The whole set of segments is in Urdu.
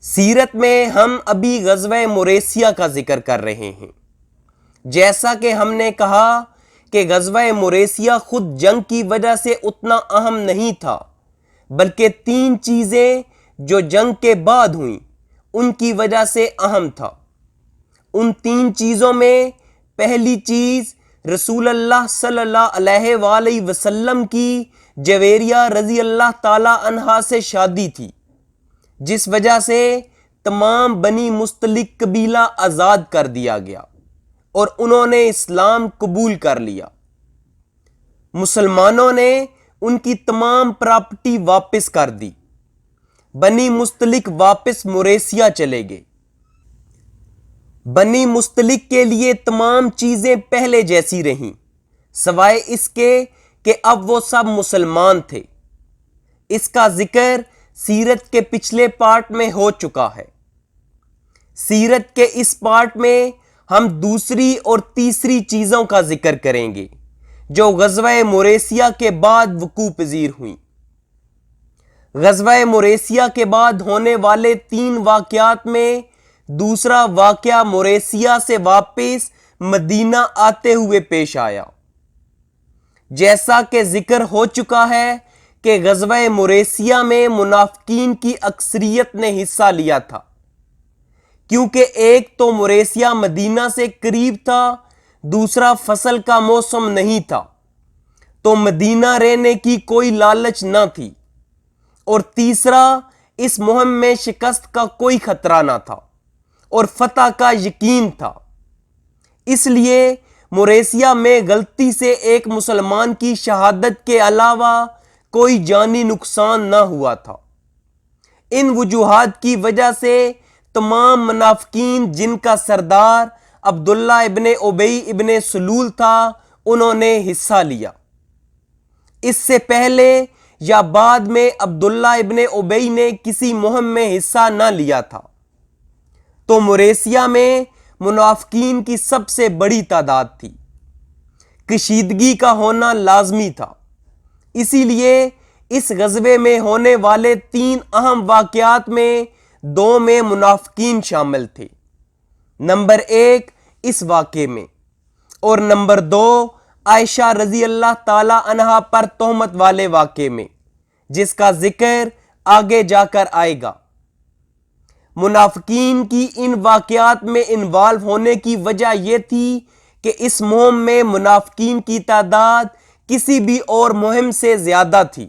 سیرت میں ہم ابھی غزوہ مریسیہ کا ذکر کر رہے ہیں۔ جیسا کہ ہم نے کہا کہ غزوہ مریسیہ خود جنگ کی وجہ سے اتنا اہم نہیں تھا، بلکہ 3 چیزیں جو جنگ کے بعد ہوئیں ان کی وجہ سے اہم تھا۔ ان 3 چیزوں میں پہلی چیز رسول اللہ صلی اللہ علیہ وآلہ وسلم کی جویریہ رضی اللہ تعالی عنہا سے شادی تھی، جس وجہ سے تمام بنی مستلق قبیلہ آزاد کر دیا گیا اور انہوں نے اسلام قبول کر لیا۔ مسلمانوں نے ان کی تمام پراپرٹی واپس کر دی۔ بنی مستلق واپس مریسیہ چلے گئے۔ بنی مستلق کے لیے تمام چیزیں پہلے جیسی رہیں، سوائے اس کے کہ اب وہ سب مسلمان تھے۔ اس کا ذکر سیرت کے پچھلے پارٹ میں ہو چکا ہے۔ سیرت کے اس پارٹ میں ہم دوسری اور تیسری چیزوں کا ذکر کریں گے جو غزوہ مریسیہ کے بعد وقوع پذیر ہوئیں۔ غزوہ مریسیہ کے بعد ہونے والے 3 واقعات میں دوسرا واقعہ مریسیہ سے واپس مدینہ آتے ہوئے پیش آیا۔ جیسا کہ ذکر ہو چکا ہے کہ غزوہ مریسیہ میں منافقین کی اکثریت نے حصہ لیا تھا، کیونکہ ایک تو مریسیہ مدینہ سے قریب تھا، دوسرا فصل کا موسم نہیں تھا تو مدینہ رہنے کی کوئی لالچ نہ تھی، اور تیسرا اس مہم میں شکست کا کوئی خطرہ نہ تھا اور فتح کا یقین تھا۔ اس لیے مریسیہ میں غلطی سے ایک مسلمان کی شہادت کے علاوہ کوئی جانی نقصان نہ ہوا تھا۔ ان وجوہات کی وجہ سے تمام منافقین جن کا سردار عبداللہ ابن ابی ابن سلول تھا انہوں نے حصہ لیا۔ اس سے پہلے یا بعد میں عبداللہ ابن ابی نے کسی مہم میں حصہ نہ لیا تھا، تو مریسیہ میں منافقین کی سب سے بڑی تعداد تھی۔ کشیدگی کا ہونا لازمی تھا، اسی لیے اس غزوے میں ہونے والے 3 اہم واقعات میں 2 میں منافقین شامل تھے۔ نمبر 1 اس واقعے میں، اور نمبر 2 عائشہ رضی اللہ تعالی عنہا پر تہمت والے واقعے میں، جس کا ذکر آگے جا کر آئے گا۔ منافقین کی ان واقعات میں انوالو ہونے کی وجہ یہ تھی کہ اس مہم میں منافقین کی تعداد کسی بھی اور مہم سے زیادہ تھی۔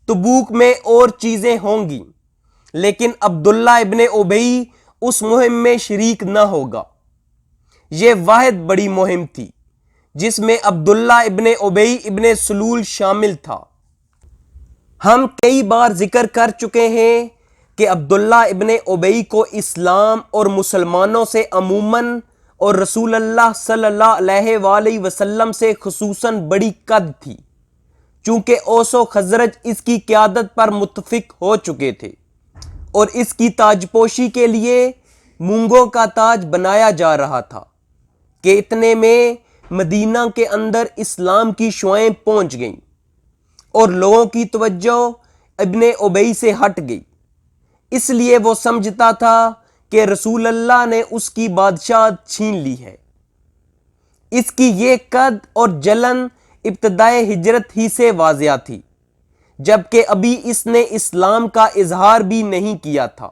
تبوک میں اور چیزیں ہوں گی، لیکن عبداللہ ابن ابی اس مہم میں شریک نہ ہوگا۔ یہ واحد بڑی مہم تھی جس میں عبداللہ ابن ابی ابن سلول شامل تھا۔ ہم کئی بار ذکر کر چکے ہیں کہ عبداللہ ابن ابی کو اسلام اور مسلمانوں سے عموماً اور رسول اللہ صلی اللہ علیہ وآلہ وسلم سے خصوصاً بڑی قد تھی، چونکہ اوس و خزرج اس کی قیادت پر متفق ہو چکے تھے اور اس کی تاج پوشی کے لیے مونگوں کا تاج بنایا جا رہا تھا کہ اتنے میں مدینہ کے اندر اسلام کی شعائیں پہنچ گئیں اور لوگوں کی توجہ ابن ابی سے ہٹ گئی۔ اس لیے وہ سمجھتا تھا کہ رسول اللہ نے اس کی بادشاہت چھین لی ہے۔ اس کی یہ قد اور جلن ابتدائے ہجرت ہی سے واضح تھی، جبکہ ابھی اس نے اسلام کا اظہار بھی نہیں کیا تھا۔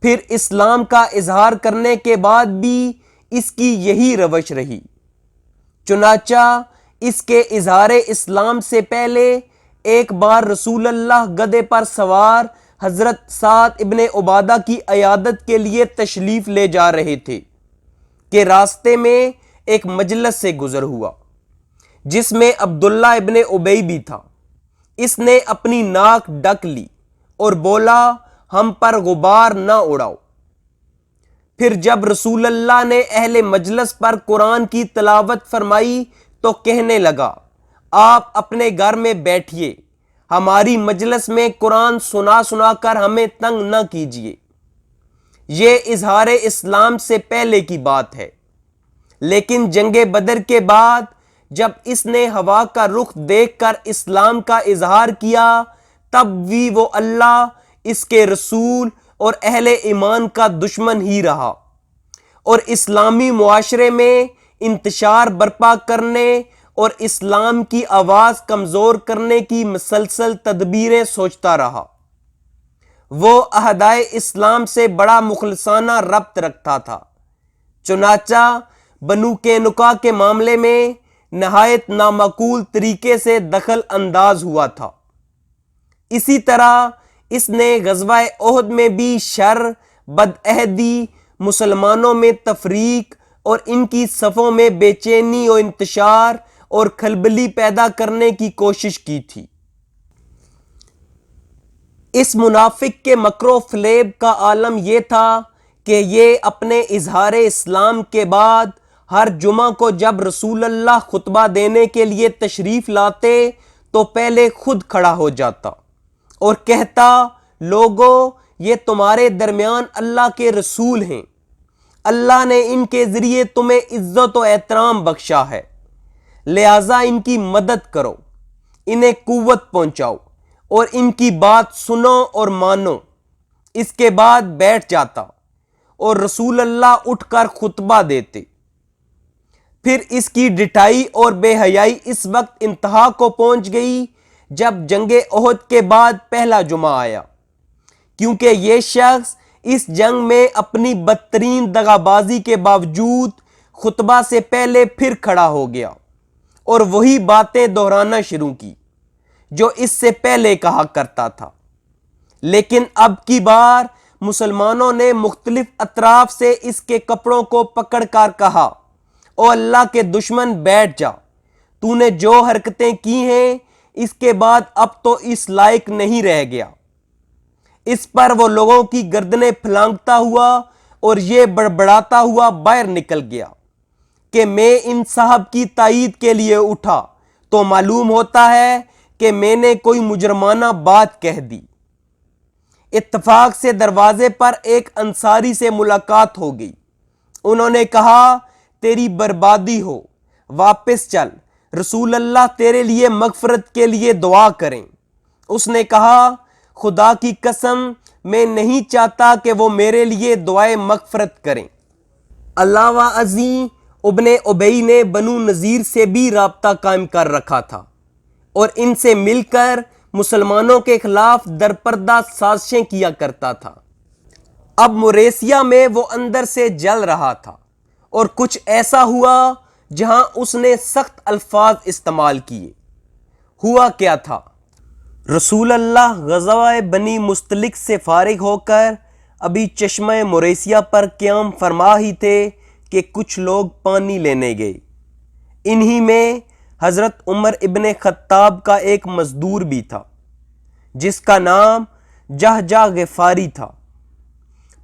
پھر اسلام کا اظہار کرنے کے بعد بھی اس کی یہی روش رہی۔ چنانچہ اس کے اظہار اسلام سے پہلے ایک بار رسول اللہ گدھے پر سوار حضرت سعد ابن عبادہ کی عیادت کے لیے تشریف لے جا رہے تھے کہ راستے میں ایک مجلس سے گزر ہوا جس میں عبداللہ ابن ابی بھی تھا۔ اس نے اپنی ناک ڈھک لی اور بولا، ہم پر غبار نہ اڑاؤ۔ پھر جب رسول اللہ نے اہل مجلس پر قرآن کی تلاوت فرمائی تو کہنے لگا، آپ اپنے گھر میں بیٹھیے، ہماری مجلس میں قرآن سنا سنا کر ہمیں تنگ نہ کیجیے۔ یہ اظہار اسلام سے پہلے کی بات ہے، لیکن جنگ بدر کے بعد جب اس نے ہوا کا رخ دیکھ کر اسلام کا اظہار کیا، تب بھی وہ اللہ اس کے رسول اور اہل ایمان کا دشمن ہی رہا، اور اسلامی معاشرے میں انتشار برپا کرنے اور اسلام کی آواز کمزور کرنے کی مسلسل تدبیریں سوچتا رہا۔ وہ عہدائے اسلام سے بڑا مخلصانہ ربط رکھتا تھا، چنانچہ بنو قینقاع کے معاملے میں نہایت نامعقول طریقے سے دخل انداز ہوا تھا۔ اسی طرح اس نے غزوہ احد میں بھی شر، بدعہدی، مسلمانوں میں تفریق اور ان کی صفوں میں بے چینی و انتشار اور کھلبلی پیدا کرنے کی کوشش کی تھی۔ اس منافق کے مکر و فریب کا عالم یہ تھا کہ یہ اپنے اظہار اسلام کے بعد ہر جمعہ کو جب رسول اللہ خطبہ دینے کے لیے تشریف لاتے تو پہلے خود کھڑا ہو جاتا اور کہتا، لوگو یہ تمہارے درمیان اللہ کے رسول ہیں، اللہ نے ان کے ذریعے تمہیں عزت و احترام بخشا ہے، لہٰذا ان کی مدد کرو، انہیں قوت پہنچاؤ اور ان کی بات سنو اور مانو۔ اس کے بعد بیٹھ جاتا اور رسول اللہ اٹھ کر خطبہ دیتے۔ پھر اس کی ڈٹائی اور بے حیائی اس وقت انتہا کو پہنچ گئی جب جنگ احد کے بعد پہلا جمعہ آیا، کیونکہ یہ شخص اس جنگ میں اپنی بدترین دغابازی کے باوجود خطبہ سے پہلے پھر کھڑا ہو گیا اور وہی باتیں دہرانا شروع کی جو اس سے پہلے کہا کرتا تھا۔ لیکن اب کی بار مسلمانوں نے مختلف اطراف سے اس کے کپڑوں کو پکڑ کر کہا، او اللہ کے دشمن بیٹھ جا، تو نے جو حرکتیں کی ہیں اس کے بعد اب تو اس لائق نہیں رہ گیا۔ اس پر وہ لوگوں کی گردنیں پھلانگتا ہوا اور یہ بڑبڑاتا ہوا باہر نکل گیا کہ میں ان صاحب کی تائید کے لیے اٹھا تو معلوم ہوتا ہے کہ میں نے کوئی مجرمانہ بات کہہ دی۔ اتفاق سے دروازے پر ایک انصاری سے ملاقات ہو گئی۔ انہوں نے کہا، تیری بربادی ہو، واپس چل، رسول اللہ تیرے لیے مغفرت کے لیے دعا کریں۔ اس نے کہا، خدا کی قسم میں نہیں چاہتا کہ وہ میرے لیے دعائے مغفرت کریں۔ علاوہ ازیں ابن ابی نے بنو نذیر سے بھی رابطہ قائم کر رکھا تھا اور ان سے مل کر مسلمانوں کے خلاف درپردہ سازشیں کیا کرتا تھا۔ اب موریسیہ میں وہ اندر سے جل رہا تھا اور کچھ ایسا ہوا جہاں اس نے سخت الفاظ استعمال کیے۔ ہوا کیا تھا؟ رسول اللہ غزوہ بنی مستلق سے فارغ ہو کر ابھی چشمہ موریسیہ پر قیام فرما ہی تھے کہ کچھ لوگ پانی لینے گئے۔ انہی میں حضرت عمر ابن خطاب کا ایک مزدور بھی تھا جس کا نام جہجہ غفاری تھا۔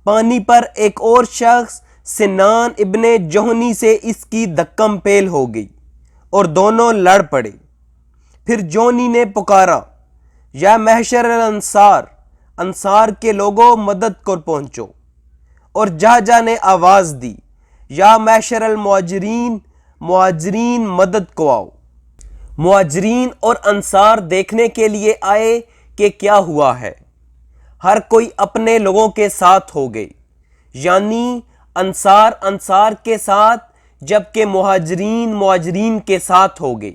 پانی پر ایک اور شخص سنان ابن جوہنی سے اس کی دھکم پیل ہو گئی اور دونوں لڑ پڑے۔ پھر جوہنی نے پکارا، یا محشر الانصار، انصار کے لوگوں مدد کو پہنچو، اور جہجہ نے آواز دی، یا محشر المہاجرین، مہاجرین مدد کو آؤ۔ مہاجرین اور انصار دیکھنے کے لیے آئے کہ کیا ہوا ہے۔ ہر کوئی اپنے لوگوں کے ساتھ ہو گئے، یعنی انصار انصار کے ساتھ جبکہ مہاجرین مہاجرین کے ساتھ ہو گئے۔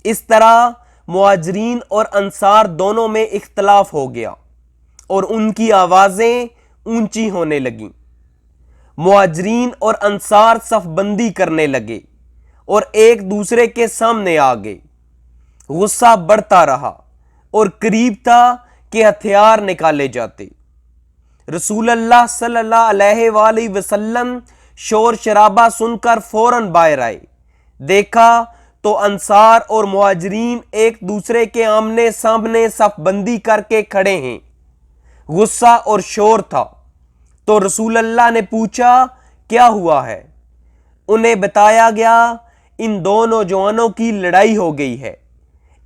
اس طرح مہاجرین اور انصار دونوں میں اختلاف ہو گیا اور ان کی آوازیں اونچی ہونے لگیں۔ مہاجرین اور انصار صف بندی کرنے لگے اور ایک دوسرے کے سامنے آ گئے۔ غصہ بڑھتا رہا اور قریب تھا کہ ہتھیار نکالے جاتے۔ رسول اللہ صلی اللہ علیہ وآلہ وسلم شور شرابہ سن کر فوراً باہر آئے۔ دیکھا تو انصار اور مہاجرین ایک دوسرے کے آمنے سامنے صف بندی کر کے کھڑے ہیں۔ غصہ اور شور تھا تو رسول اللہ نے پوچھا، کیا ہوا ہے؟ انہیں بتایا گیا، ان دو نوجوانوں کی لڑائی ہو گئی ہے،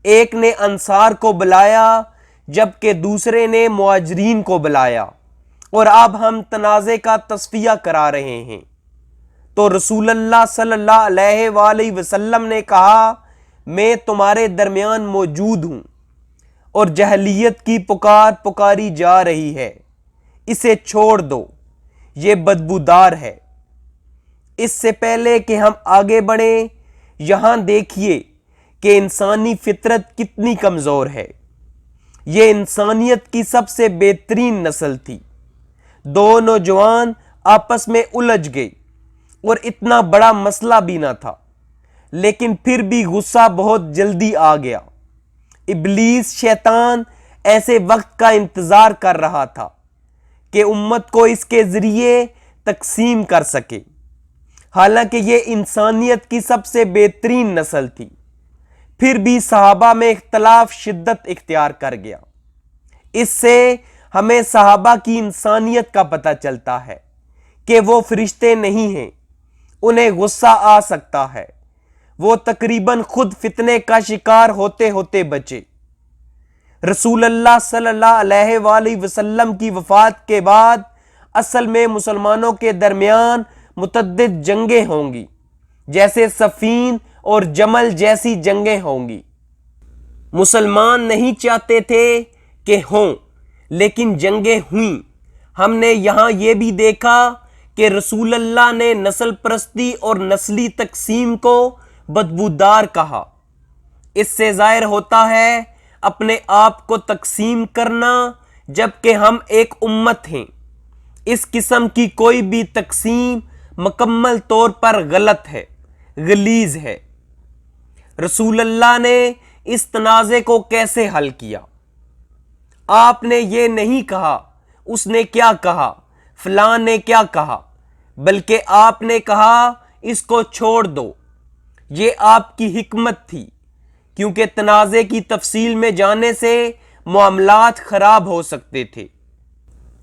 ایک نے انصار کو بلایا جبکہ دوسرے نے مہاجرین کو بلایا، اور اب ہم تنازع کا تصفیہ کرا رہے ہیں۔ تو رسول اللہ صلی اللہ علیہ وآلہ وسلم نے کہا، میں تمہارے درمیان موجود ہوں اور جہلیت کی پکار پکاری جا رہی ہے، اسے چھوڑ دو، یہ بدبودار ہے۔ اس سے پہلے کہ ہم آگے بڑھیں، یہاں دیکھیے کہ انسانی فطرت کتنی کمزور ہے۔ یہ انسانیت کی سب سے بہترین نسل تھی۔ دو نوجوان آپس میں الجھ گئے اور اتنا بڑا مسئلہ بھی نہ تھا، لیکن پھر بھی غصہ بہت جلدی آ گیا۔ ابلیس شیطان ایسے وقت کا انتظار کر رہا تھا کہ امت کو اس کے ذریعے تقسیم کر سکے، حالانکہ یہ انسانیت کی سب سے بہترین نسل تھی۔ پھر بھی صحابہ میں اختلاف شدت اختیار کر گیا۔ اس سے ہمیں صحابہ کی انسانیت کا پتہ چلتا ہے کہ وہ فرشتے نہیں ہیں، انہیں غصہ آ سکتا ہے۔ وہ تقریباً خود فتنے کا شکار ہوتے ہوتے بچے۔ رسول اللہ صلی اللہ علیہ وآلہ وسلم کی وفات کے بعد اصل میں مسلمانوں کے درمیان متعدد جنگیں ہوں گی، جیسے صفین اور جمل جیسی جنگیں ہوں گی۔ مسلمان نہیں چاہتے تھے کہ ہوں، لیکن جنگیں ہوئیں۔ ہم نے یہاں یہ بھی دیکھا کہ رسول اللہ نے نسل پرستی اور نسلی تقسیم کو بدبودار کہا۔ اس سے ظاہر ہوتا ہے اپنے آپ کو تقسیم کرنا، جبکہ ہم ایک امت ہیں۔ اس قسم کی کوئی بھی تقسیم مکمل طور پر غلط ہے، غلیظ ہے۔ رسول اللہ نے اس تنازع کو کیسے حل کیا؟ آپ نے یہ نہیں کہا اس نے کیا کہا، فلاں نے کیا کہا، بلکہ آپ نے کہا اس کو چھوڑ دو۔ یہ آپ کی حکمت تھی، کیونکہ تنازع کی تفصیل میں جانے سے معاملات خراب ہو سکتے تھے۔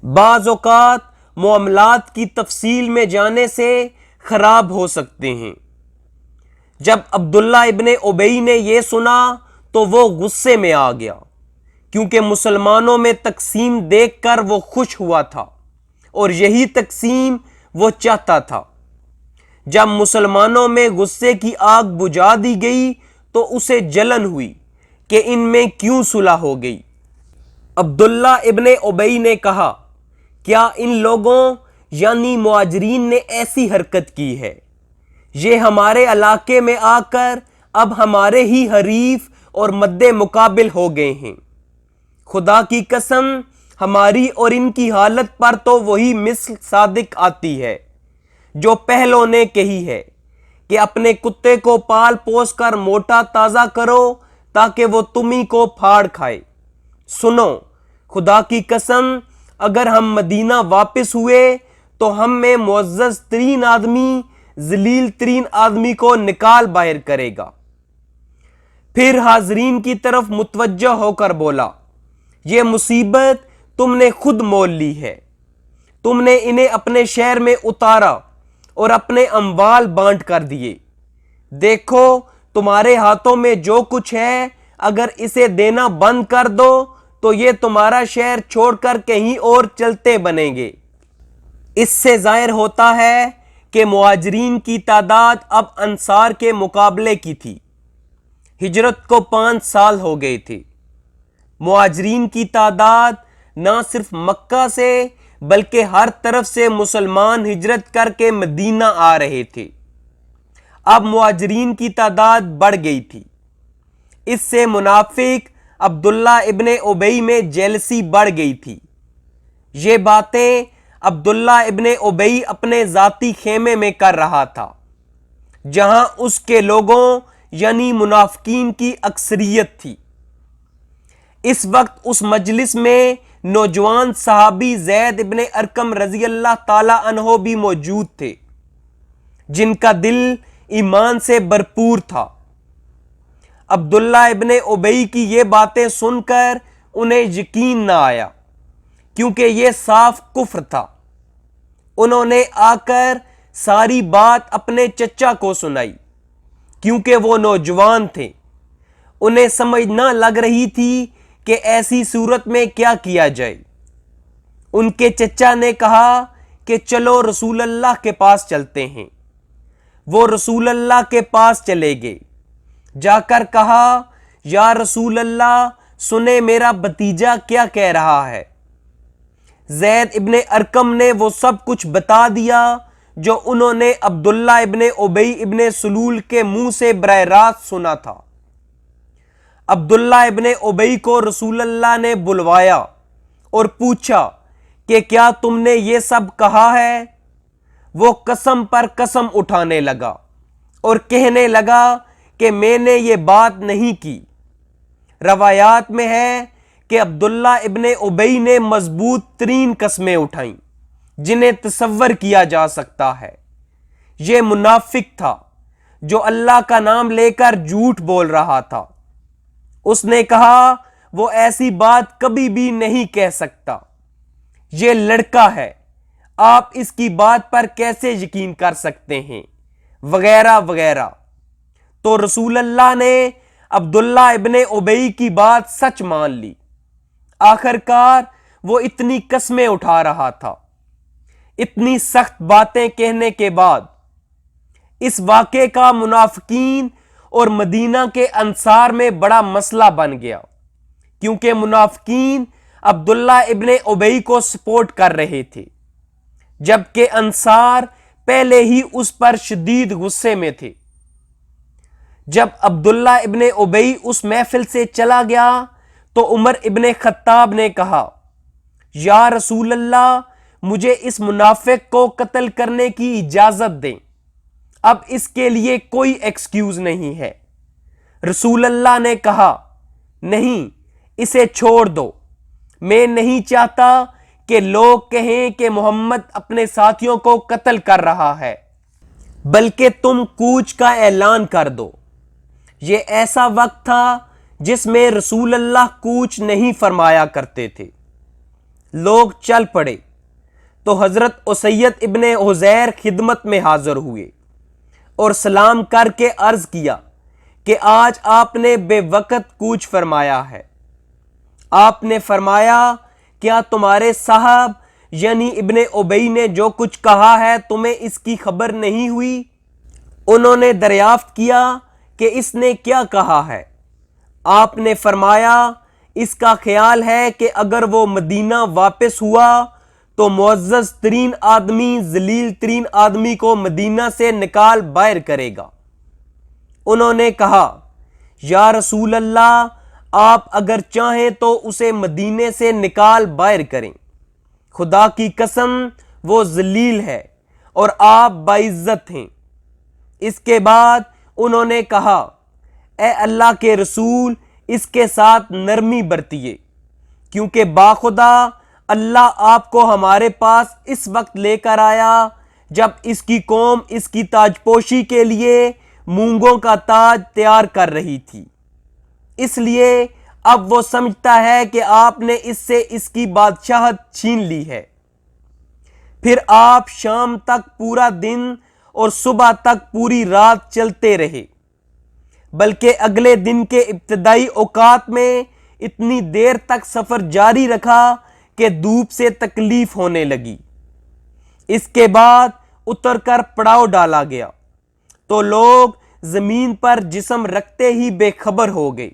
بعض اوقات معاملات کی تفصیل میں جانے سے خراب ہو سکتے ہیں۔ جب عبداللہ ابن ابی نے یہ سنا تو وہ غصے میں آ گیا، کیونکہ مسلمانوں میں تقسیم دیکھ کر وہ خوش ہوا تھا، اور یہی تقسیم وہ چاہتا تھا۔ جب مسلمانوں میں غصے کی آگ بجھا دی گئی تو اسے جلن ہوئی کہ ان میں کیوں صلح ہو گئی۔ عبداللہ ابن ابی نے کہا، کیا ان لوگوں یعنی مہاجرین نے ایسی حرکت کی ہے؟ یہ ہمارے علاقے میں آ کر اب ہمارے ہی حریف اور مد مقابل ہو گئے ہیں۔ خدا کی قسم، ہماری اور ان کی حالت پر تو وہی مثل صادق آتی ہے جو پہلوں نے کہی ہے کہ اپنے کتے کو پال پوس کر موٹا تازہ کرو تاکہ وہ تمہیں کو پھاڑ کھائے۔ سنو، خدا کی قسم، اگر ہم مدینہ واپس ہوئے تو ہم میں معزز ترین آدمی ذلیل ترین آدمی کو نکال باہر کرے گا۔ پھر حاضرین کی طرف متوجہ ہو کر بولا، یہ مصیبت تم نے خود مول لی ہے۔ تم نے انہیں اپنے شہر میں اتارا اور اپنے اموال بانٹ کر دیے۔ دیکھو، تمہارے ہاتھوں میں جو کچھ ہے، اگر اسے دینا بند کر دو تو یہ تمہارا شہر چھوڑ کر کہیں اور چلتے بنیں گے۔ اس سے ظاہر ہوتا ہے کہ مہاجرین کی تعداد اب انصار کے مقابلے کی تھی۔ ہجرت کو 5 سال ہو گئے تھے۔ مہاجرین کی تعداد نہ صرف مکہ سے بلکہ ہر طرف سے مسلمان ہجرت کر کے مدینہ آ رہے تھے۔ اب مہاجرین کی تعداد بڑھ گئی تھی۔ اس سے منافق عبداللہ ابن ابی میں جیلسی بڑھ گئی تھی۔ یہ باتیں عبداللہ ابن ابی اپنے ذاتی خیمے میں کر رہا تھا، جہاں اس کے لوگوں یعنی منافقین کی اکثریت تھی۔ اس وقت اس مجلس میں نوجوان صحابی زید ابن ارقم رضی اللہ تعالی عنہ بھی موجود تھے، جن کا دل ایمان سے بھرپور تھا۔ عبداللہ ابن ابی کی یہ باتیں سن کر انہیں یقین نہ آیا، کیونکہ یہ صاف کفر تھا۔ انہوں نے آ کر ساری بات اپنے چچا کو سنائی، کیونکہ وہ نوجوان تھے۔ انہیں سمجھ نہ لگ رہی تھی کہ ایسی صورت میں کیا کیا جائے۔ ان کے چچا نے کہا کہ چلو رسول اللہ کے پاس چلتے ہیں۔ وہ رسول اللہ کے پاس چلے گئے۔ جا کر کہا، یا رسول اللہ، سنے میرا بھتیجا کیا کہہ رہا ہے۔ زید ابن ارقم نے وہ سب کچھ بتا دیا جو انہوں نے عبداللہ ابن ابی ابن سلول کے منہ سے براہ راست سنا تھا۔ عبداللہ ابن ابی کو رسول اللہ نے بلوایا اور پوچھا کہ کیا تم نے یہ سب کہا ہے؟ وہ قسم پر قسم اٹھانے لگا اور کہنے لگا کہ میں نے یہ بات نہیں کی۔ روایات میں ہے کہ عبداللہ ابن ابی نے مضبوط ترین قسمیں اٹھائیں جنہیں تصور کیا جا سکتا ہے۔ یہ منافق تھا جو اللہ کا نام لے کر جھوٹ بول رہا تھا۔ اس نے کہا وہ ایسی بات کبھی بھی نہیں کہہ سکتا، یہ لڑکا ہے، آپ اس کی بات پر کیسے یقین کر سکتے ہیں، وغیرہ وغیرہ۔ تو رسول اللہ نے عبداللہ ابن ابی کی بات سچ مان لی۔ آخر کار وہ اتنی قسمیں اٹھا رہا تھا۔ اتنی سخت باتیں کہنے کے بعد اس واقعے کا منافقین اور مدینہ کے انصار میں بڑا مسئلہ بن گیا، کیونکہ منافقین عبداللہ ابن ابی کو سپورٹ کر رہے تھے، جبکہ انصار پہلے ہی اس پر شدید غصے میں تھے۔ جب عبداللہ ابن ابی اس محفل سے چلا گیا تو عمر ابن خطاب نے کہا، یا رسول اللہ، مجھے اس منافق کو قتل کرنے کی اجازت دیں، اب اس کے لیے کوئی ایکسکیوز نہیں ہے۔ رسول اللہ نے کہا، نہیں، اسے چھوڑ دو، میں نہیں چاہتا کہ لوگ کہیں کہ محمد اپنے ساتھیوں کو قتل کر رہا ہے، بلکہ تم کوچ کا اعلان کر دو۔ یہ ایسا وقت تھا جس میں رسول اللہ کوچ نہیں فرمایا کرتے تھے۔ لوگ چل پڑے تو حضرت اسید ابن حضیر خدمت میں حاضر ہوئے اور سلام کر کے عرض کیا کہ آج آپ نے بے وقت کوچ فرمایا ہے۔ آپ نے فرمایا، کیا تمہارے صاحب یعنی ابن ابی نے جو کچھ کہا ہے تمہیں اس کی خبر نہیں ہوئی؟ انہوں نے دریافت کیا کہ اس نے کیا کہا ہے۔ آپ نے فرمایا، اس کا خیال ہے کہ اگر وہ مدینہ واپس ہوا تو معزز ترین آدمی ذلیل ترین آدمی کو مدینہ سے نکال باہر کرے گا۔ انہوں نے کہا، یا رسول اللہ، آپ اگر چاہیں تو اسے مدینے سے نکال باہر کریں، خدا کی قسم وہ ذلیل ہے اور آپ باعزت ہیں۔ اس کے بعد انہوں نے کہا، اے اللہ کے رسول، اس کے ساتھ نرمی برتیے، کیونکہ باخدا اللہ آپ کو ہمارے پاس اس وقت لے کر آیا جب اس کی قوم اس کی تاج پوشی کے لیے مونگوں کا تاج تیار کر رہی تھی، اس لیے اب وہ سمجھتا ہے کہ آپ نے اس سے اس کی بادشاہت چھین لی ہے۔ پھر آپ شام تک پورا دن اور صبح تک پوری رات چلتے رہے، بلکہ اگلے دن کے ابتدائی اوقات میں اتنی دیر تک سفر جاری رکھا کہ دھوپ سے تکلیف ہونے لگی۔ اس کے بعد اتر کر پڑاؤ ڈالا گیا تو لوگ زمین پر جسم رکھتے ہی بے خبر ہو گئے۔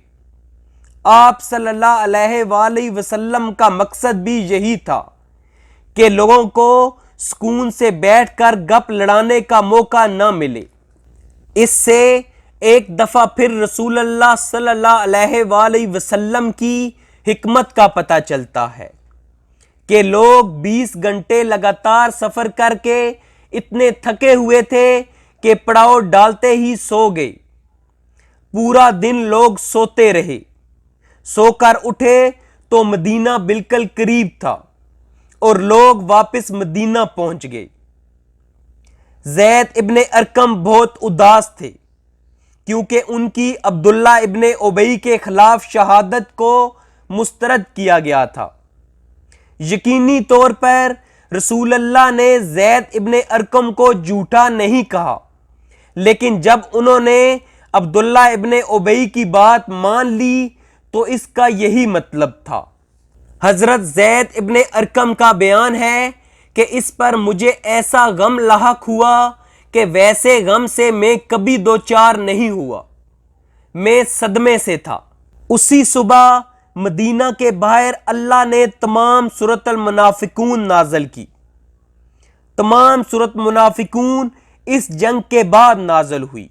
آپ صلی اللہ علیہ وآلہ وسلم کا مقصد بھی یہی تھا کہ لوگوں کو سکون سے بیٹھ کر گپ لڑانے کا موقع نہ ملے۔ اس سے ایک دفعہ پھر رسول اللہ صلی اللہ علیہ وآلہ وسلم کی حکمت کا پتہ چلتا ہے کہ لوگ 20 گھنٹے لگاتار سفر کر کے اتنے تھکے ہوئے تھے کہ پڑاؤ ڈالتے ہی سو گئے۔ پورا دن لوگ سوتے رہے، سو کر اٹھے تو مدینہ بالکل قریب تھا اور لوگ واپس مدینہ پہنچ گئے۔ زید ابن ارقم بہت اداس تھے کیونکہ ان کی عبداللہ ابن ابی کے خلاف شہادت کو مسترد کیا گیا تھا۔ یقینی طور پر رسول اللہ نے زید ابن ارقم کو جھوٹا نہیں کہا، لیکن جب انہوں نے عبداللہ ابن ابی کی بات مان لی تو اس کا یہی مطلب تھا۔ حضرت زید ابن ارقم کا بیان ہے کہ اس پر مجھے ایسا غم لاحق ہوا کہ ویسے غم سے میں کبھی دوچار نہیں ہوا، میں صدمے سے تھا۔ اسی صبح مدینہ کے باہر اللہ نے تمام سورۃ المنافقون نازل کی۔ تمام سورۃ منافقون اس جنگ کے بعد نازل ہوئی۔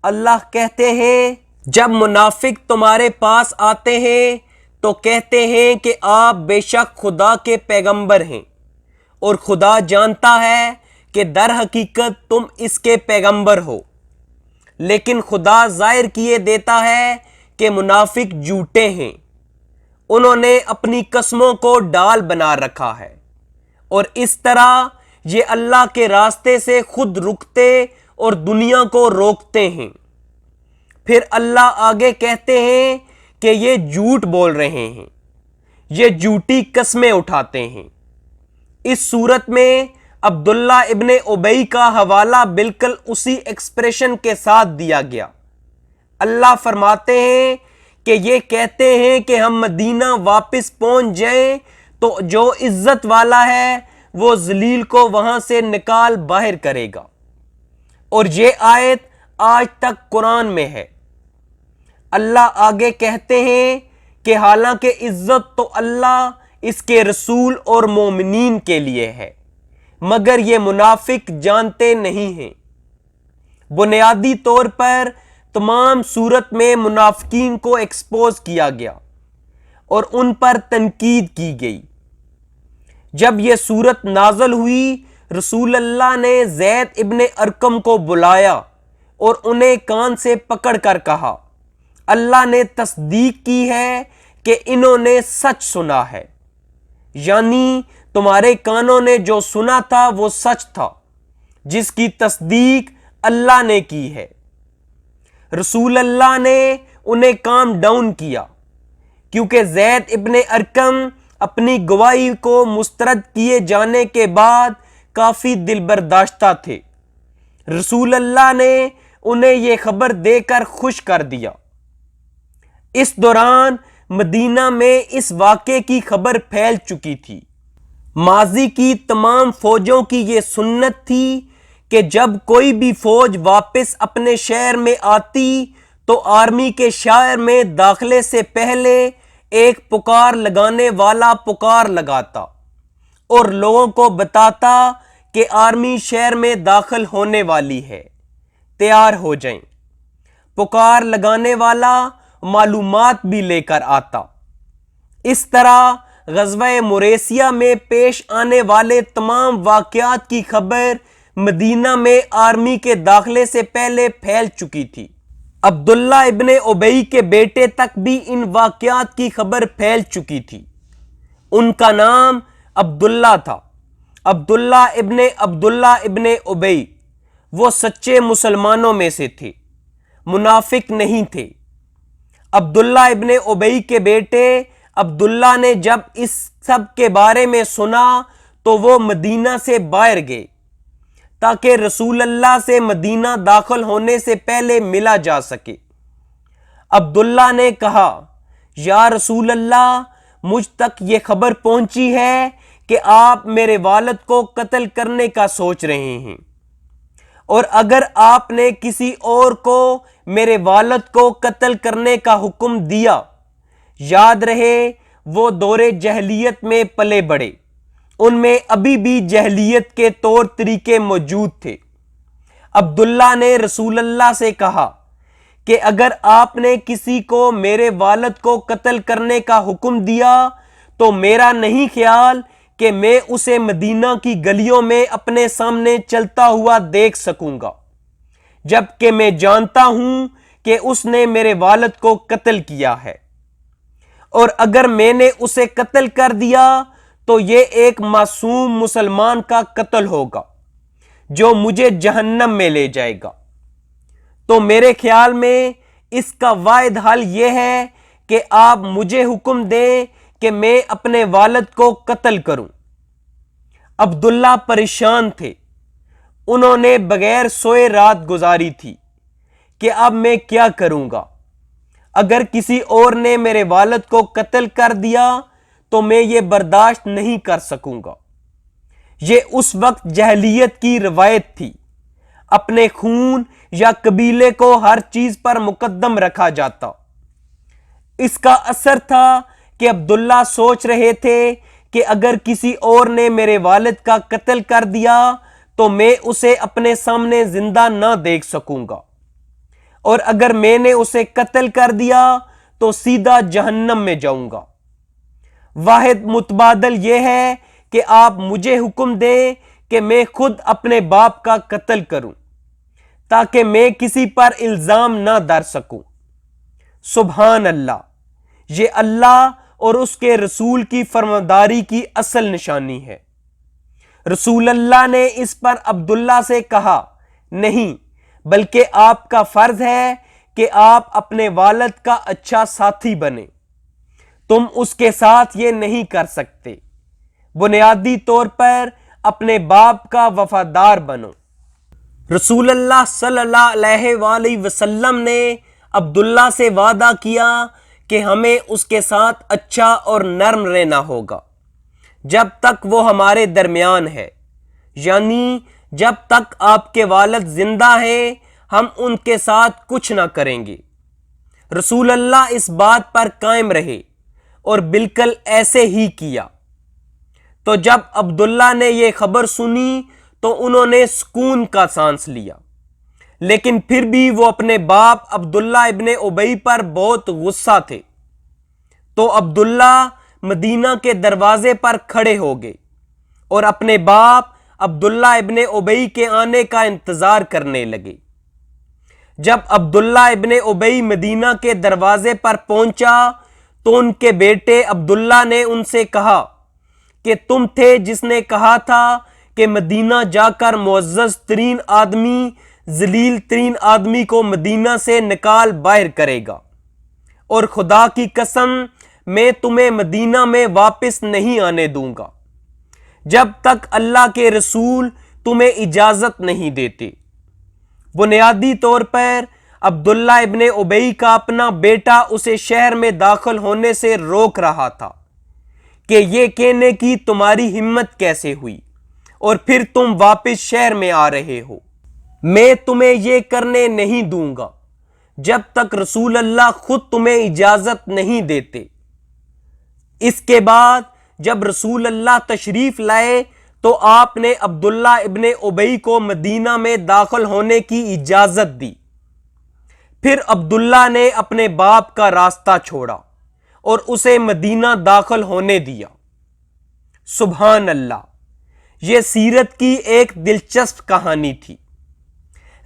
اللہ کہتے ہیں جب منافق تمہارے پاس آتے ہیں تو کہتے ہیں کہ آپ بے شک خدا کے پیغمبر ہیں، اور خدا جانتا ہے کہ در حقیقت تم اس کے پیغمبر ہو، لیکن خدا ظاہر کیے دیتا ہے کہ منافق جھوٹے ہیں۔ انہوں نے اپنی قسموں کو ڈال بنا رکھا ہے، اور اس طرح یہ اللہ کے راستے سے خود رکتے اور دنیا کو روکتے ہیں۔ پھر اللہ آگے کہتے ہیں کہ یہ جھوٹ بول رہے ہیں، یہ جھوٹی قسمیں اٹھاتے ہیں۔ اس صورت میں عبداللہ ابن ابی کا حوالہ بالکل اسی ایکسپریشن کے ساتھ دیا گیا۔ اللہ فرماتے ہیں کہ یہ کہتے ہیں کہ ہم مدینہ واپس پہنچ جائیں تو جو عزت والا ہے وہ ذلیل کو وہاں سے نکال باہر کرے گا، اور یہ آیت آج تک قرآن میں ہے۔ اللہ آگے کہتے ہیں کہ حالانکہ عزت تو اللہ، اس کے رسول اور مومنین کے لیے ہے، مگر یہ منافق جانتے نہیں ہیں۔ بنیادی طور پر تمام صورت میں منافقین کو ایکسپوز کیا گیا اور ان پر تنقید کی گئی۔ جب یہ صورت نازل ہوئی، رسول اللہ نے زید ابن ارقم کو بلایا اور انہیں کان سے پکڑ کر کہا، اللہ نے تصدیق کی ہے کہ انہوں نے سچ سنا ہے، یعنی تمہارے کانوں نے جو سنا تھا وہ سچ تھا، جس کی تصدیق اللہ نے کی ہے۔ رسول اللہ نے انہیں کام ڈاؤن کیا، کیونکہ زید ابن ارقم اپنی گواہی کو مسترد کیے جانے کے بعد کافی دل برداشتہ تھے۔ رسول اللہ نے انہیں یہ خبر دے کر خوش کر دیا۔ اس دوران مدینہ میں اس واقعے کی خبر پھیل چکی تھی۔ ماضی کی تمام فوجوں کی یہ سنت تھی کہ جب کوئی بھی فوج واپس اپنے شہر میں آتی تو آرمی کے شہر میں داخلے سے پہلے ایک پکار لگانے والا پکار لگاتا اور لوگوں کو بتاتا کہ آرمی شہر میں داخل ہونے والی ہے، تیار ہو جائیں۔ پکار لگانے والا معلومات بھی لے کر آتا۔ اس طرح غزوہ مریسیہ میں پیش آنے والے تمام واقعات کی خبر مدینہ میں آرمی کے داخلے سے پہلے پھیل چکی تھی۔ عبداللہ ابن ابی کے بیٹے تک بھی ان واقعات کی خبر پھیل چکی تھی۔ ان کا نام عبداللہ تھا، عبداللہ ابن ابی۔ وہ سچے مسلمانوں میں سے تھے، منافق نہیں تھے۔ عبداللہ ابن ابی کے بیٹے عبداللہ نے جب اس سب کے بارے میں سنا تو وہ مدینہ سے باہر گئے تاکہ رسول اللہ سے مدینہ داخل ہونے سے پہلے ملا جا سکے۔ عبداللہ نے کہا، یا رسول اللہ، مجھ تک یہ خبر پہنچی ہے کہ آپ میرے والد کو قتل کرنے کا سوچ رہے ہیں، اور اگر آپ نے کسی اور کو میرے والد کو قتل کرنے کا حکم دیا، یاد رہے وہ دور جہلیت میں پلے بڑھے، ان میں ابھی بھی جہلیت کے طور طریقے موجود تھے۔ عبداللہ نے رسول اللہ سے کہا کہ اگر آپ نے کسی کو میرے والد کو قتل کرنے کا حکم دیا تو میرا نہیں خیال کہ میں اسے مدینہ کی گلیوں میں اپنے سامنے چلتا ہوا دیکھ سکوں گا، جبکہ میں جانتا ہوں کہ اس نے میرے والد کو قتل کیا ہے، اور اگر میں نے اسے قتل کر دیا تو یہ ایک معصوم مسلمان کا قتل ہوگا جو مجھے جہنم میں لے جائے گا۔ تو میرے خیال میں اس کا واحد حل یہ ہے کہ آپ مجھے حکم دیں کہ میں اپنے والد کو قتل کروں۔ عبداللہ پریشان تھے، انہوں نے بغیر سوئے رات گزاری تھی کہ اب میں کیا کروں گا۔ اگر کسی اور نے میرے والد کو قتل کر دیا تو میں یہ برداشت نہیں کر سکوں گا۔ یہ اس وقت جہلیت کی روایت تھی، اپنے خون یا قبیلے کو ہر چیز پر مقدم رکھا جاتا۔ اس کا اثر تھا کہ عبداللہ سوچ رہے تھے کہ اگر کسی اور نے میرے والد کا قتل کر دیا تو میں اسے اپنے سامنے زندہ نہ دیکھ سکوں گا، اور اگر میں نے اسے قتل کر دیا تو سیدھا جہنم میں جاؤں گا۔ واحد متبادل یہ ہے کہ آپ مجھے حکم دیں کہ میں خود اپنے باپ کا قتل کروں تاکہ میں کسی پر الزام نہ ڈال سکوں۔ سبحان اللہ، یہ اللہ اور اس کے رسول کی فرمانداری کی اصل نشانی ہے۔ رسول اللہ نے اس پر عبداللہ سے کہا، نہیں، بلکہ آپ کا فرض ہے کہ آپ اپنے والد کا اچھا ساتھی بنیں، تم اس کے ساتھ یہ نہیں کر سکتے، بنیادی طور پر اپنے باپ کا وفادار بنو۔ رسول اللہ صلی اللہ علیہ وآلہ وسلم نے عبداللہ سے وعدہ کیا کہ ہمیں اس کے ساتھ اچھا اور نرم رہنا ہوگا جب تک وہ ہمارے درمیان ہے، یعنی جب تک آپ کے والد زندہ ہیں ہم ان کے ساتھ کچھ نہ کریں گے۔ رسول اللہ اس بات پر قائم رہے اور بالکل ایسے ہی کیا۔ تو جب عبداللہ نے یہ خبر سنی تو انہوں نے سکون کا سانس لیا، لیکن پھر بھی وہ اپنے باپ عبداللہ ابن ابی پر بہت غصہ تھے۔ تو عبداللہ مدینہ کے دروازے پر کھڑے ہو گئے اور اپنے باپ عبداللہ ابن ابی کے آنے کا انتظار کرنے لگے۔ جب عبداللہ ابن ابی مدینہ کے دروازے پر پہنچا تو ان کے بیٹے عبداللہ نے ان سے کہا کہ تم تھے جس نے کہا تھا کہ مدینہ جا کر معزز ترین آدمی ذلیل ترین آدمی کو مدینہ سے نکال باہر کرے گا، اور خدا کی قسم میں تمہیں مدینہ میں واپس نہیں آنے دوں گا جب تک اللہ کے رسول تمہیں اجازت نہیں دیتے۔ بنیادی طور پر عبداللہ ابن ابی کا اپنا بیٹا اسے شہر میں داخل ہونے سے روک رہا تھا کہ یہ کہنے کی تمہاری ہمت کیسے ہوئی اور پھر تم واپس شہر میں آ رہے ہو، میں تمہیں یہ کرنے نہیں دوں گا جب تک رسول اللہ خود تمہیں اجازت نہیں دیتے۔ اس کے بعد جب رسول اللہ تشریف لائے تو آپ نے عبداللہ ابن ابی کو مدینہ میں داخل ہونے کی اجازت دی۔ پھر عبداللہ نے اپنے باپ کا راستہ چھوڑا اور اسے مدینہ داخل ہونے دیا۔ سبحان اللہ، یہ سیرت کی ایک دلچسپ کہانی تھی۔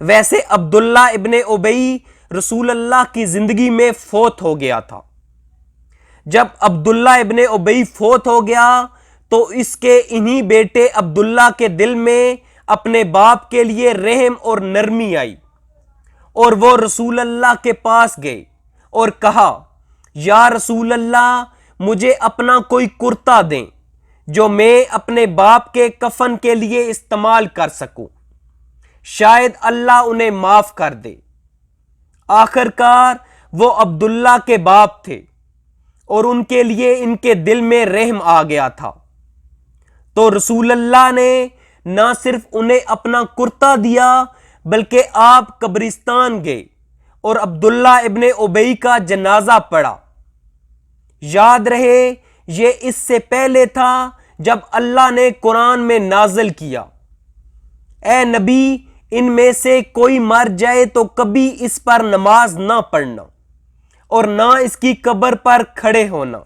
ویسے عبداللہ ابن ابی رسول اللہ کی زندگی میں فوت ہو گیا تھا۔ جب عبداللہ ابن ابی فوت ہو گیا تو اس کے انہی بیٹے عبداللہ کے دل میں اپنے باپ کے لیے رحم اور نرمی آئی، اور وہ رسول اللہ کے پاس گئے اور کہا، یا رسول اللہ، مجھے اپنا کوئی کرتا دیں جو میں اپنے باپ کے کفن کے لیے استعمال کر سکوں، شاید اللہ انہیں معاف کر دے۔ آخر کار وہ عبداللہ کے باپ تھے اور ان کے لیے ان کے دل میں رحم آ گیا تھا، تو رسول اللہ نے نہ صرف انہیں اپنا کرتا دیا بلکہ آپ قبرستان گئے اور عبداللہ ابن ابی کا جنازہ پڑھا۔ یاد رہے یہ اس سے پہلے تھا جب اللہ نے قرآن میں نازل کیا، اے نبی، ان میں سے کوئی مر جائے تو کبھی اس پر نماز نہ پڑھنا اور نہ اس کی قبر پر کھڑے ہونا،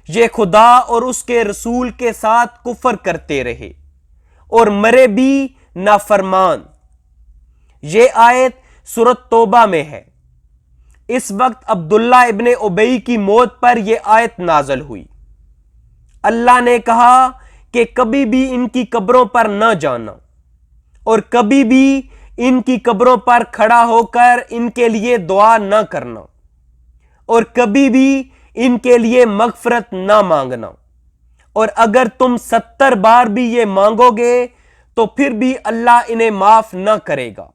یہ خدا اور اس کے رسول کے ساتھ کفر کرتے رہے اور مرے بھی نافرمان۔ یہ آیت سورۃ توبہ میں ہے۔ اس وقت عبداللہ ابن ابی کی موت پر یہ آیت نازل ہوئی۔ اللہ نے کہا کہ کبھی بھی ان کی قبروں پر نہ جانا اور کبھی بھی ان کی قبروں پر کھڑا ہو کر ان کے لیے دعا نہ کرنا اور کبھی بھی ان کے لیے مغفرت نہ مانگنا، اور اگر تم 70 بار بھی یہ مانگو گے تو پھر بھی اللہ انہیں معاف نہ کرے گا۔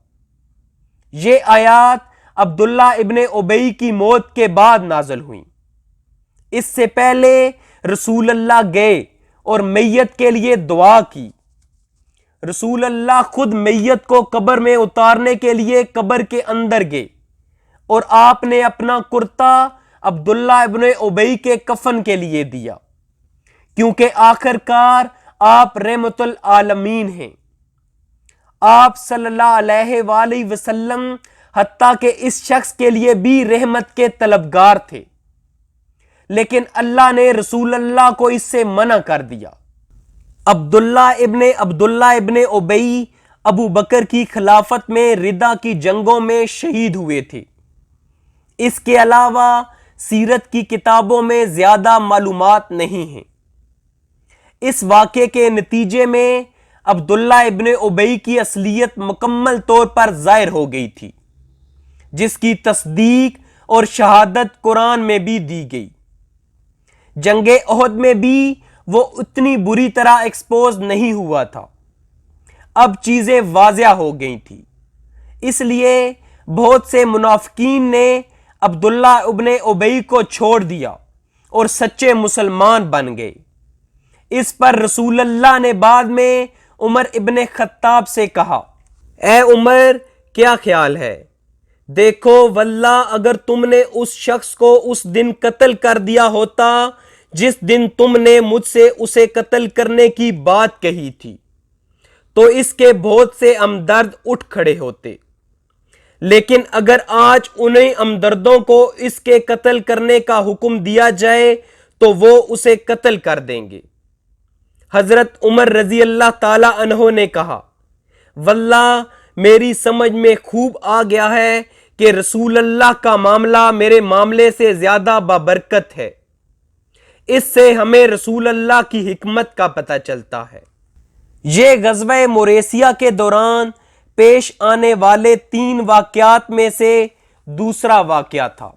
یہ آیات عبداللہ ابن ابی کی موت کے بعد نازل ہوئیں۔ اس سے پہلے رسول اللہ گئے اور میت کے لیے دعا کی۔ رسول اللہ خود میت کو قبر میں اتارنے کے لیے قبر کے اندر گئے اور آپ نے اپنا کرتا عبداللہ ابن ابی کے کفن کے لیے دیا، کیونکہ آخر کار آپ رحمت العالمین ہیں۔ آپ صلی اللہ علیہ وآلہ وسلم حتیٰ کہ اس شخص کے لیے بھی رحمت کے طلبگار تھے، لیکن اللہ نے رسول اللہ کو اس سے منع کر دیا۔ عبداللہ ابن ابی ابو بکر کی خلافت میں ردہ کی جنگوں میں شہید ہوئے تھے۔ اس کے علاوہ سیرت کی کتابوں میں زیادہ معلومات نہیں ہیں۔ اس واقعے کے نتیجے میں عبداللہ ابن ابی کی اصلیت مکمل طور پر ظاہر ہو گئی تھی، جس کی تصدیق اور شہادت قرآن میں بھی دی گئی۔ جنگ احد میں بھی وہ اتنی بری طرح ایکسپوز نہیں ہوا تھا، اب چیزیں واضح ہو گئی تھی، اس لیے بہت سے منافقین نے عبداللہ ابن ابی کو چھوڑ دیا اور سچے مسلمان بن گئے۔ اس پر رسول اللہ نے بعد میں عمر ابن خطاب سے کہا، اے عمر، کیا خیال ہے؟ دیکھو واللہ اگر تم نے اس شخص کو اس دن قتل کر دیا ہوتا جس دن تم نے مجھ سے اسے قتل کرنے کی بات کہی تھی، تو اس کے بہت سے ہمدرد اٹھ کھڑے ہوتے، لیکن اگر آج انہیں ہمدردوں کو اس کے قتل کرنے کا حکم دیا جائے تو وہ اسے قتل کر دیں گے۔ حضرت عمر رضی اللہ تعالی عنہ نے کہا، واللہ میری سمجھ میں خوب آ گیا ہے کہ رسول اللہ کا معاملہ میرے معاملے سے زیادہ بابرکت ہے۔ اس سے ہمیں رسول اللہ کی حکمت کا پتہ چلتا ہے۔ یہ غزوہ موریسیہ کے دوران پیش آنے والے 3 واقعات میں سے دوسرا واقعہ تھا۔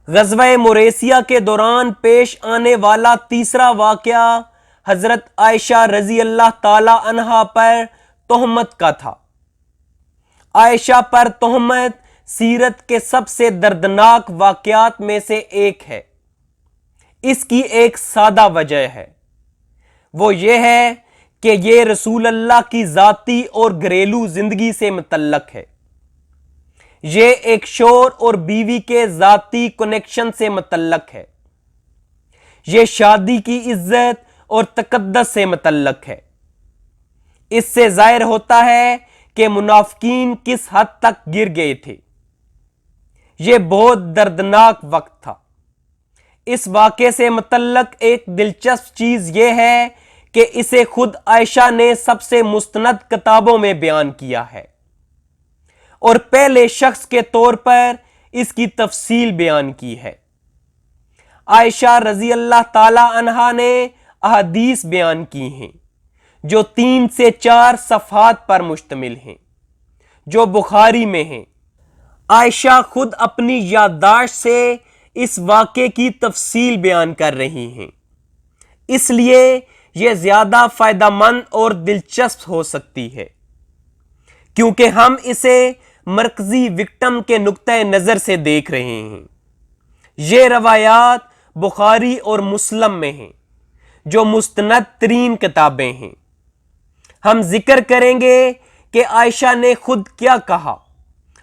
غزوہ موریسیہ کے دوران پیش آنے والا تیسرا واقعہ حضرت عائشہ رضی اللہ تعالی عنہا پر تہمت کا تھا۔ عائشہ پر تہمت سیرت کے سب سے دردناک واقعات میں سے ایک ہے۔ اس کی ایک سادہ وجہ ہے، وہ یہ ہے کہ یہ رسول اللہ کی ذاتی اور گھریلو زندگی سے متعلق ہے۔ یہ ایک شوہر اور بیوی کے ذاتی کنیکشن سے متعلق ہے۔ یہ شادی کی عزت اور تقدس سے متعلق ہے۔ اس سے ظاہر ہوتا ہے کہ منافقین کس حد تک گر گئے تھے۔ یہ بہت دردناک وقت تھا۔ اس واقعے سے متعلق ایک دلچسپ چیز یہ ہے کہ اسے خود عائشہ نے سب سے مستند کتابوں میں بیان کیا ہے، اور پہلے شخص کے طور پر اس کی تفصیل بیان کی ہے۔ عائشہ رضی اللہ تعالی عنہا نے احادیث بیان کی ہیں جو 3 سے 4 صفحات پر مشتمل ہیں، جو بخاری میں ہیں۔ عائشہ خود اپنی یادداشت سے اس واقعے کی تفصیل بیان کر رہی ہیں، اس لیے یہ زیادہ فائدہ مند اور دلچسپ ہو سکتی ہے، کیونکہ ہم اسے مرکزی وکٹم کے نقطۂ نظر سے دیکھ رہے ہیں۔ یہ روایات بخاری اور مسلم میں ہیں، جو مستند ترین کتابیں ہیں۔ ہم ذکر کریں گے کہ عائشہ نے خود کیا کہا،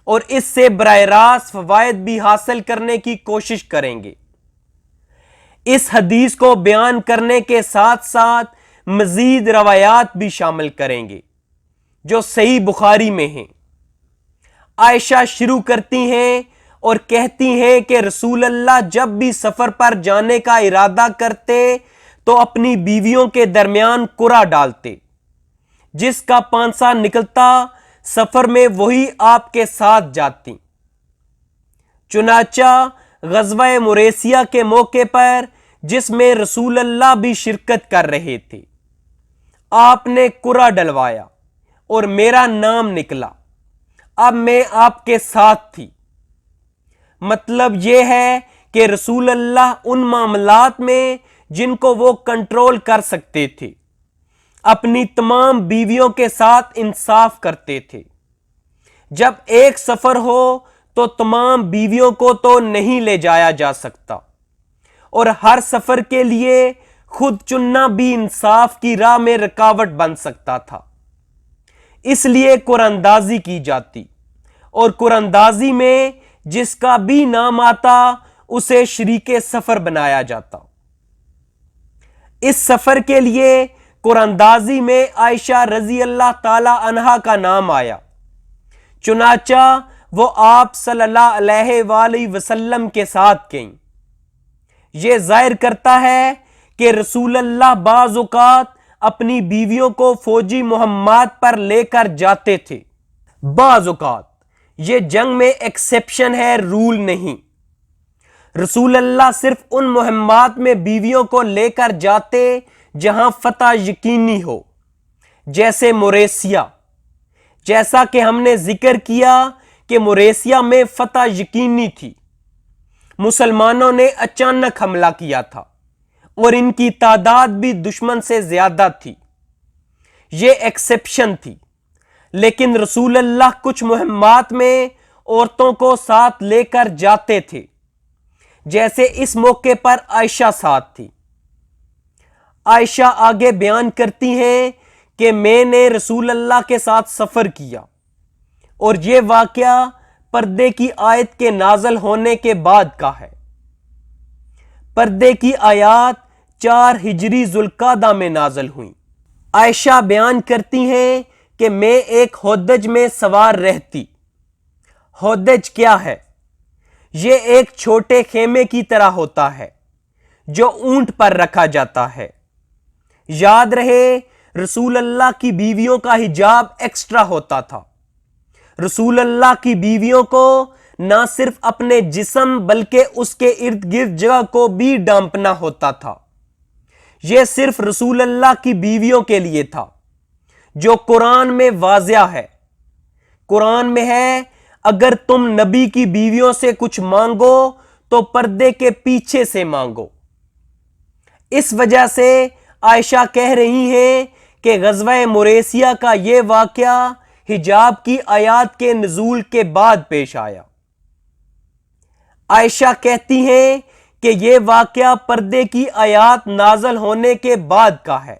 اور اس سے براہ راست فوائد بھی حاصل کرنے کی کوشش کریں گے۔ اس حدیث کو بیان کرنے کے ساتھ ساتھ مزید روایات بھی شامل کریں گے جو صحیح بخاری میں ہیں۔ عائشہ شروع کرتی ہیں اور کہتی ہیں کہ رسول اللہ جب بھی سفر پر جانے کا ارادہ کرتے تو اپنی بیویوں کے درمیان قرعہ ڈالتے، جس کا پانسا نکلتا سفر میں وہی آپ کے ساتھ جاتی۔ چنانچہ غزوہ موریسیہ کے موقع پر، جس میں رسول اللہ بھی شرکت کر رہے تھے، آپ نے قرعہ ڈلوایا اور میرا نام نکلا۔ اب میں آپ کے ساتھ تھی۔ مطلب یہ ہے کہ رسول اللہ ان معاملات میں جن کو وہ کنٹرول کر سکتے تھے، اپنی تمام بیویوں کے ساتھ انصاف کرتے تھے۔ جب ایک سفر ہو تو تمام بیویوں کو تو نہیں لے جایا جا سکتا، اور ہر سفر کے لیے خود چننا بھی انصاف کی راہ میں رکاوٹ بن سکتا تھا۔ اس لیے قرعہ اندازی کی جاتی، اور قرعہ اندازی میں جس کا بھی نام آتا اسے شریک سفر بنایا جاتا۔ اس سفر کے لیے قراندازی میں عائشہ رضی اللہ تعالی عنہا کا نام آیا، چنانچہ وہ آپ صلی اللہ علیہ وآلہ وسلم کے ساتھ گئیں۔ یہ ظاہر کرتا ہے کہ رسول اللہ بعض اوقات اپنی بیویوں کو فوجی مہمات پر لے کر جاتے تھے، بعض اوقات۔ یہ جنگ میں ایکسیپشن ہے، رول نہیں۔ رسول اللہ صرف ان مہمات میں بیویوں کو لے کر جاتے جہاں فتح یقینی ہو، جیسے موریسیا، جیسا کہ ہم نے ذکر کیا کہ موریسیا میں فتح یقینی تھی۔ مسلمانوں نے اچانک حملہ کیا تھا اور ان کی تعداد بھی دشمن سے زیادہ تھی، یہ ایکسیپشن تھی۔ لیکن رسول اللہ کچھ مہمات میں عورتوں کو ساتھ لے کر جاتے تھے، جیسے اس موقع پر عائشہ ساتھ تھی۔ عائشہ آگے بیان کرتی ہیں کہ میں نے رسول اللہ کے ساتھ سفر کیا، اور یہ واقعہ پردے کی آیت کے نازل ہونے کے بعد کا ہے۔ پردے کی آیات 4 ہجری ذوالقعدہ میں نازل ہوئیں۔ عائشہ بیان کرتی ہیں کہ میں ایک ہودج میں سوار رہتی۔ ہودج کیا ہے؟ یہ ایک چھوٹے خیمے کی طرح ہوتا ہے جو اونٹ پر رکھا جاتا ہے۔ یاد رہے رسول اللہ کی بیویوں کا حجاب ایکسٹرا ہوتا تھا۔ رسول اللہ کی بیویوں کو نہ صرف اپنے جسم بلکہ اس کے ارد گرد جگہ کو بھی ڈانپنا ہوتا تھا۔ یہ صرف رسول اللہ کی بیویوں کے لیے تھا، جو قرآن میں واضح ہے۔ قرآن میں ہے، اگر تم نبی کی بیویوں سے کچھ مانگو تو پردے کے پیچھے سے مانگو۔ اس وجہ سے عائشہ کہہ رہی ہیں کہ غزوہ موریسیا کا یہ واقعہ حجاب کی آیات کے نزول کے بعد پیش آیا۔ عائشہ کہتی ہیں کہ یہ واقعہ پردے کی آیات نازل ہونے کے بعد کا ہے۔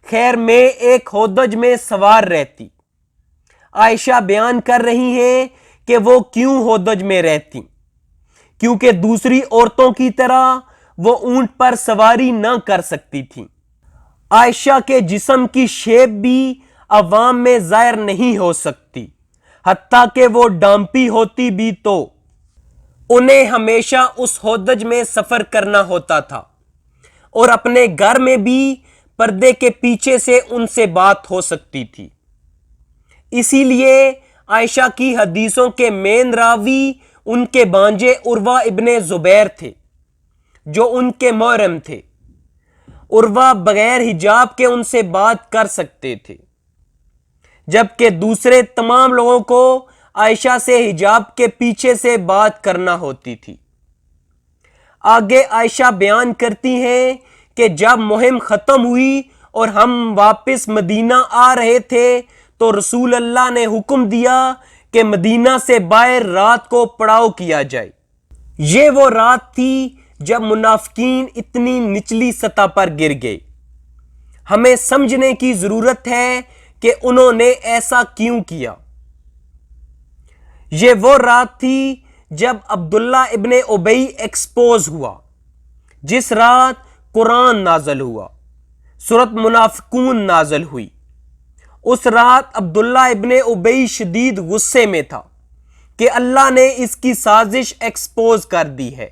خیر، میں ایک ہودج میں سوار رہتی۔ عائشہ بیان کر رہی ہیں کہ وہ کیوں ہودج میں رہتی، کیونکہ دوسری عورتوں کی طرح وہ اونٹ پر سواری نہ کر سکتی تھی۔ عائشہ کے جسم کی شیپ بھی عوام میں ظاہر نہیں ہو سکتی، حتیٰ کہ وہ ڈانپی ہوتی بھی تو انہیں ہمیشہ اس ہودج میں سفر کرنا ہوتا تھا، اور اپنے گھر میں بھی پردے کے پیچھے سے ان سے بات ہو سکتی تھی۔ اسی لیے عائشہ کی حدیثوں کے مین راوی ان کے بانجے عروہ ابن زبیر تھے، جو ان کے محرم تھے۔ عروہ بغیر حجاب کے ان سے بات کر سکتے تھے، جبکہ دوسرے تمام لوگوں کو عائشہ سے حجاب کے پیچھے سے بات کرنا ہوتی تھی۔ آگے عائشہ بیان کرتی ہیں کہ جب مہم ختم ہوئی اور ہم واپس مدینہ آ رہے تھے تو رسول اللہ نے حکم دیا کہ مدینہ سے باہر رات کو پڑاؤ کیا جائے۔ یہ وہ رات تھی جب منافقین اتنی نچلی سطح پر گر گئے۔ ہمیں سمجھنے کی ضرورت ہے کہ انہوں نے ایسا کیوں کیا۔ یہ وہ رات تھی جب عبداللہ ابن ابی ایکسپوز ہوا، جس رات قرآن نازل ہوا، سورۃ منافقون نازل ہوئی۔ اس رات عبداللہ ابن ابی شدید غصے میں تھا کہ اللہ نے اس کی سازش ایکسپوز کر دی ہے،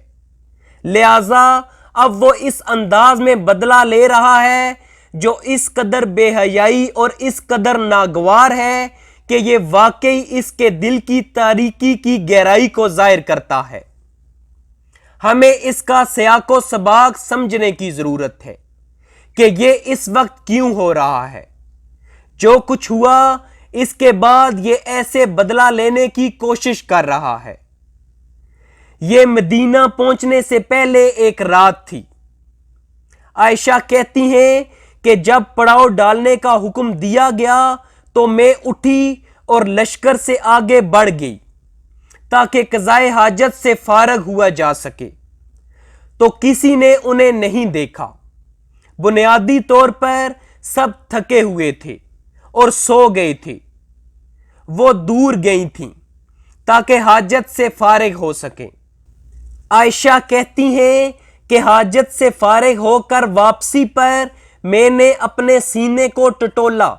لہذا اب وہ اس انداز میں بدلہ لے رہا ہے جو اس قدر بے حیائی اور اس قدر ناگوار ہے کہ یہ واقعی اس کے دل کی تاریکی کی گہرائی کو ظاہر کرتا ہے۔ ہمیں اس کا سیاق و سباق سمجھنے کی ضرورت ہے کہ یہ اس وقت کیوں ہو رہا ہے۔ جو کچھ ہوا اس کے بعد یہ ایسے بدلہ لینے کی کوشش کر رہا ہے۔ یہ مدینہ پہنچنے سے پہلے ایک رات تھی۔ عائشہ کہتی ہیں کہ جب پڑاؤ ڈالنے کا حکم دیا گیا تو میں اٹھی اور لشکر سے آگے بڑھ گئی تاکہ قضائے حاجت سے فارغ ہوا جا سکے، تو کسی نے انہیں نہیں دیکھا۔ بنیادی طور پر سب تھکے ہوئے تھے اور سو گئے تھے۔ وہ دور گئی تھیں تاکہ حاجت سے فارغ ہو سکیں۔ عائشہ کہتی ہیں کہ حاجت سے فارغ ہو کر واپسی پر میں نے اپنے سینے کو ٹٹولا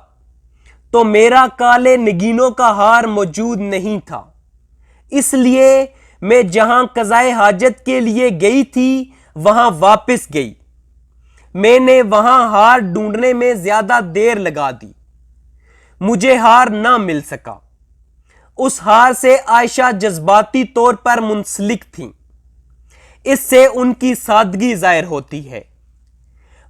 تو میرا کالے نگینوں کا ہار موجود نہیں تھا، اس لیے میں جہاں قضائے حاجت کے لیے گئی تھی وہاں واپس گئی۔ میں نے وہاں ہار ڈھونڈنے میں زیادہ دیر لگا دی، مجھے ہار نہ مل سکا۔ اس ہار سے عائشہ جذباتی طور پر منسلک تھیں، اس سے ان کی سادگی ظاہر ہوتی ہے۔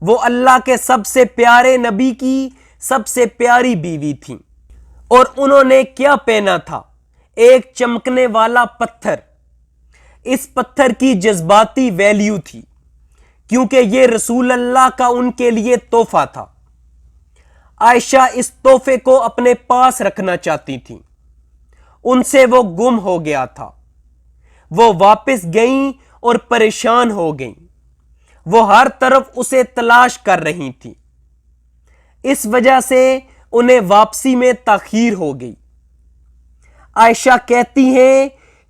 وہ اللہ کے سب سے پیارے نبی کی سب سے پیاری بیوی تھیں، اور انہوں نے کیا پہنا تھا؟ ایک چمکنے والا پتھر۔ اس پتھر کی جذباتی ویلیو تھی، کیونکہ یہ رسول اللہ کا ان کے لیے تحفہ تھا۔ عائشہ اس تحفے کو اپنے پاس رکھنا چاہتی تھیں، ان سے وہ گم ہو گیا تھا۔ وہ واپس گئیں اور پریشان ہو گئیں، وہ ہر طرف اسے تلاش کر رہی تھیں، اس وجہ سے انہیں واپسی میں تاخیر ہو گئی۔ عائشہ کہتی ہیں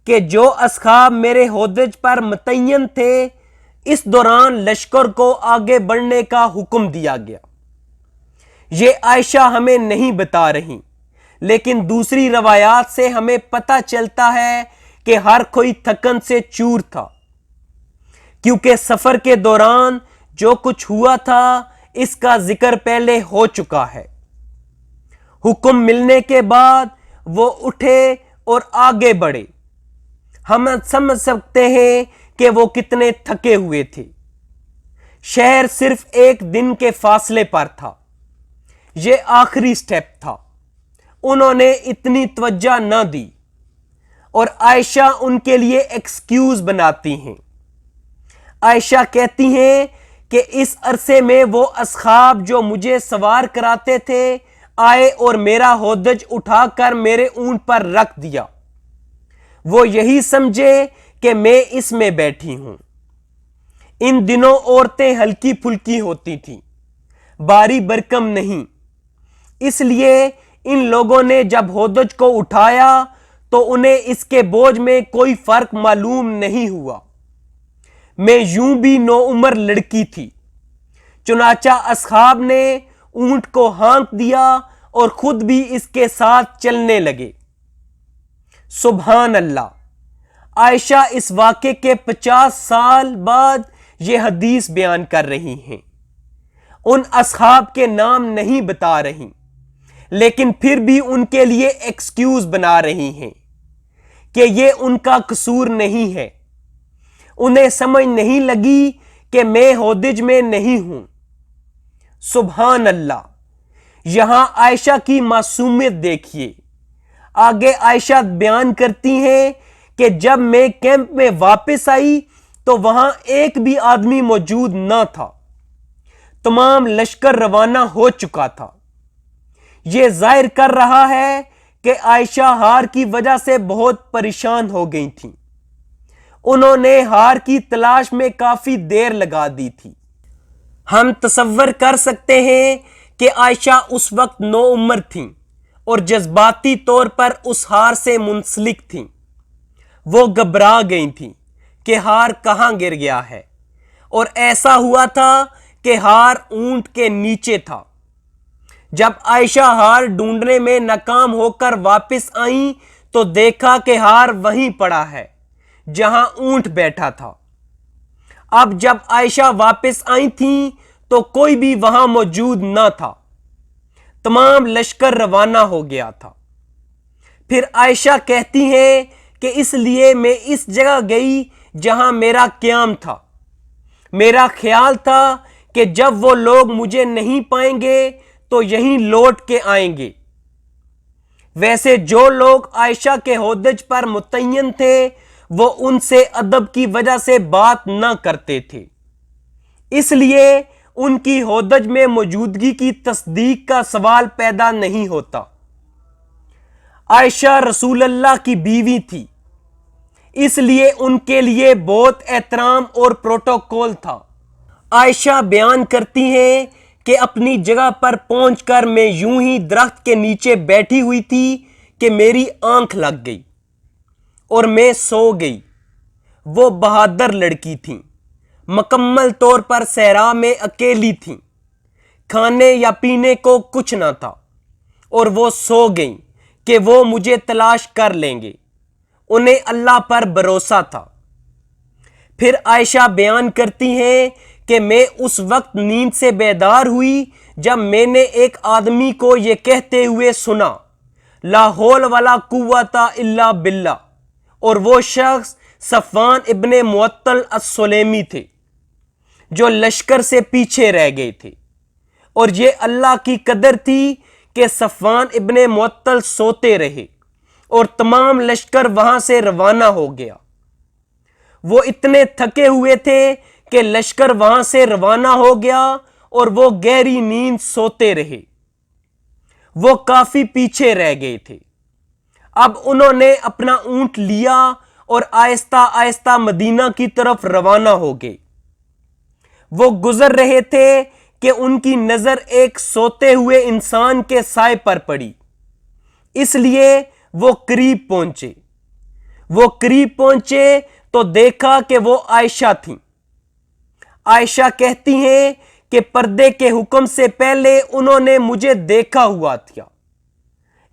کہ جو اصحاب میرے ہودج پر متعین تھے، اس دوران لشکر کو آگے بڑھنے کا حکم دیا گیا۔ یہ عائشہ ہمیں نہیں بتا رہی، لیکن دوسری روایات سے ہمیں پتہ چلتا ہے کہ ہر کوئی تھکن سے چور تھا، کیونکہ سفر کے دوران جو کچھ ہوا تھا اس کا ذکر پہلے ہو چکا ہے۔ حکم ملنے کے بعد وہ اٹھے اور آگے بڑھے۔ ہم سمجھ سکتے ہیں کہ وہ کتنے تھکے ہوئے تھے۔ شہر صرف ایک دن کے فاصلے پر تھا، یہ آخری سٹیپ تھا۔ انہوں نے اتنی توجہ نہ دی، اور عائشہ ان کے لیے ایکسکیوز بناتی ہیں۔ عائشہ کہتی ہیں کہ اس عرصے میں وہ اصحاب جو مجھے سوار کراتے تھے آئے اور میرا ہودج اٹھا کر میرے اونٹ پر رکھ دیا۔ وہ یہی سمجھے کہ میں اس میں بیٹھی ہوں۔ ان دنوں عورتیں ہلکی پھلکی ہوتی تھیں، باری برکم نہیں، اس لیے ان لوگوں نے جب ہودج کو اٹھایا تو انہیں اس کے بوجھ میں کوئی فرق معلوم نہیں ہوا۔ میں یوں بھی نوعمر لڑکی تھی، چنانچہ اصحاب نے اونٹ کو ہانک دیا اور خود بھی اس کے ساتھ چلنے لگے۔ سبحان اللہ! عائشہ اس واقعے کے 50 سال بعد یہ حدیث بیان کر رہی ہیں۔ ان اصحاب کے نام نہیں بتا رہی، لیکن پھر بھی ان کے لیے ایکسکیوز بنا رہی ہیں کہ یہ ان کا قصور نہیں ہے۔ انہیں سمجھ نہیں لگی کہ میں ہودج میں نہیں ہوں۔ سبحان اللہ! یہاں عائشہ کی معصومیت دیکھیے۔ آگے عائشہ بیان کرتی ہیں کہ جب میں کیمپ میں واپس آئی تو وہاں ایک بھی آدمی موجود نہ تھا، تمام لشکر روانہ ہو چکا تھا۔ یہ ظاہر کر رہا ہے کہ عائشہ ہار کی وجہ سے بہت پریشان ہو گئی تھیں۔ انہوں نے ہار کی تلاش میں کافی دیر لگا دی تھی۔ ہم تصور کر سکتے ہیں کہ عائشہ اس وقت نوعمر تھیں اور جذباتی طور پر اس ہار سے منسلک تھیں۔ وہ گھبرا گئی تھیں کہ ہار کہاں گر گیا ہے، اور ایسا ہوا تھا کہ ہار اونٹ کے نیچے تھا۔ جب عائشہ ہار ڈھونڈنے میں ناکام ہو کر واپس آئیں تو دیکھا کہ ہار وہیں پڑا ہے جہاں اونٹ بیٹھا تھا۔ اب جب عائشہ واپس آئی تھیں تو کوئی بھی وہاں موجود نہ تھا، تمام لشکر روانہ ہو گیا تھا۔ پھر عائشہ کہتی ہیں کہ اس لیے میں اس جگہ گئی جہاں میرا قیام تھا۔ میرا خیال تھا کہ جب وہ لوگ مجھے نہیں پائیں گے تو یہیں لوٹ کے آئیں گے۔ ویسے جو لوگ عائشہ کے ہودج پر متعین تھے وہ ان سے ادب کی وجہ سے بات نہ کرتے تھے، اس لیے ان کی ہودج میں موجودگی کی تصدیق کا سوال پیدا نہیں ہوتا۔ عائشہ رسول اللہ کی بیوی تھی، اس لیے ان کے لیے بہت احترام اور پروٹوکول تھا۔ عائشہ بیان کرتی ہیں کہ اپنی جگہ پر پہنچ کر میں یوں ہی درخت کے نیچے بیٹھی ہوئی تھی کہ میری آنکھ لگ گئی۔ اور میں سو گئی۔ وہ بہادر لڑکی تھیں، مکمل طور پر صحرا میں اکیلی تھیں، کھانے یا پینے کو کچھ نہ تھا، اور وہ سو گئیں کہ وہ مجھے تلاش کر لیں گے۔ انہیں اللہ پر بھروسہ تھا۔ پھر عائشہ بیان کرتی ہیں کہ میں اس وقت نیند سے بیدار ہوئی جب میں نے ایک آدمی کو یہ کہتے ہوئے سنا، لا حول ولا قوت الا باللہ، اور وہ شخص صفوان ابن معطل السلیمی تھے جو لشکر سے پیچھے رہ گئے تھے، اور یہ اللہ کی قدر تھی کہ صفوان ابن معطل سوتے رہے اور تمام لشکر وہاں سے روانہ ہو گیا۔ وہ اتنے تھکے ہوئے تھے کہ لشکر وہاں سے روانہ ہو گیا اور وہ گہری نیند سوتے رہے۔ وہ کافی پیچھے رہ گئے تھے۔ اب انہوں نے اپنا اونٹ لیا اور آہستہ آہستہ مدینہ کی طرف روانہ ہو گئے۔ وہ گزر رہے تھے کہ ان کی نظر ایک سوتے ہوئے انسان کے سائے پر پڑی، اس لیے وہ قریب پہنچے۔ وہ قریب پہنچے تو دیکھا کہ وہ عائشہ تھیں۔ عائشہ کہتی ہیں کہ پردے کے حکم سے پہلے انہوں نے مجھے دیکھا ہوا تھا،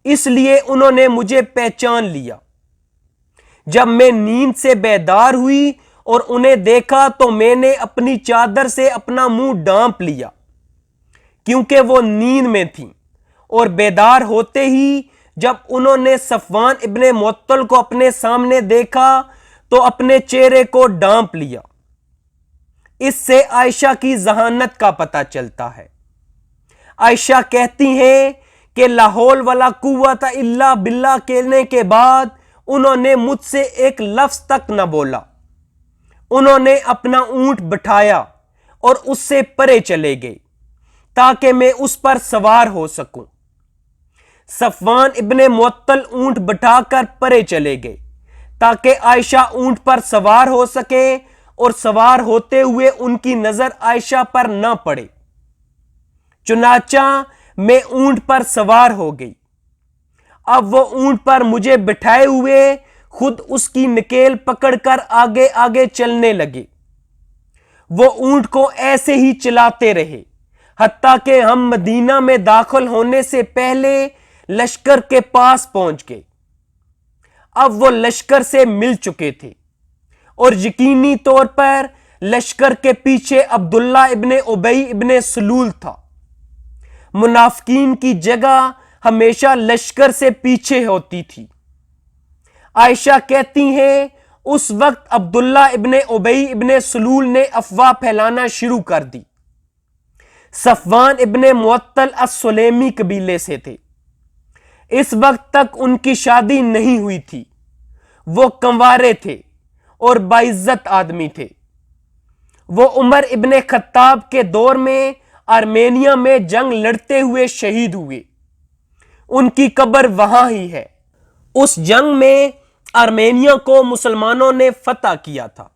اس لیے انہوں نے مجھے پہچان لیا۔ جب میں نیند سے بیدار ہوئی اور انہیں دیکھا تو میں نے اپنی چادر سے اپنا منہ ڈھانپ لیا، کیونکہ وہ نیند میں تھیں، اور بیدار ہوتے ہی جب انہوں نے صفوان ابن معطل کو اپنے سامنے دیکھا تو اپنے چہرے کو ڈھانپ لیا۔ اس سے عائشہ کی ذہانت کا پتہ چلتا ہے۔ عائشہ کہتی ہیں کہ لا حول ولا قوت الا باللہ کہنے کے بعد انہوں نے مجھ سے ایک لفظ تک نہ بولا۔ انہوں نے اپنا اونٹ بٹھایا اور اس سے پرے چلے گئے تاکہ میں اس پر سوار ہو سکوں۔ صفوان ابن معطل اونٹ بٹھا کر پرے چلے گئے تاکہ عائشہ اونٹ پر سوار ہو سکے، اور سوار ہوتے ہوئے ان کی نظر عائشہ پر نہ پڑے۔ چنانچہ میں اونٹ پر سوار ہو گئی۔ اب وہ اونٹ پر مجھے بٹھائے ہوئے خود اس کی نکیل پکڑ کر آگے آگے چلنے لگے۔ وہ اونٹ کو ایسے ہی چلاتے رہے حتیٰ کہ ہم مدینہ میں داخل ہونے سے پہلے لشکر کے پاس پہنچ گئے۔ اب وہ لشکر سے مل چکے تھے، اور یقینی طور پر لشکر کے پیچھے عبداللہ ابن ابی ابن سلول تھا۔ منافقین کی جگہ ہمیشہ لشکر سے پیچھے ہوتی تھی۔ عائشہ کہتی ہیں اس وقت عبداللہ ابن ابی ابن سلول نے افواہ پھیلانا شروع کر دی۔ صفوان ابن معطل السلیمی قبیلے سے تھے۔ اس وقت تک ان کی شادی نہیں ہوئی تھی۔ وہ کنوارے تھے اور باعزت آدمی تھے۔ وہ عمر ابن خطاب کے دور میں آرمینیا میں جنگ لڑتے ہوئے شہید ہوئے۔ ان کی قبر وہاں ہی ہے۔ اس جنگ میں آرمینیا کو مسلمانوں نے فتح کیا تھا۔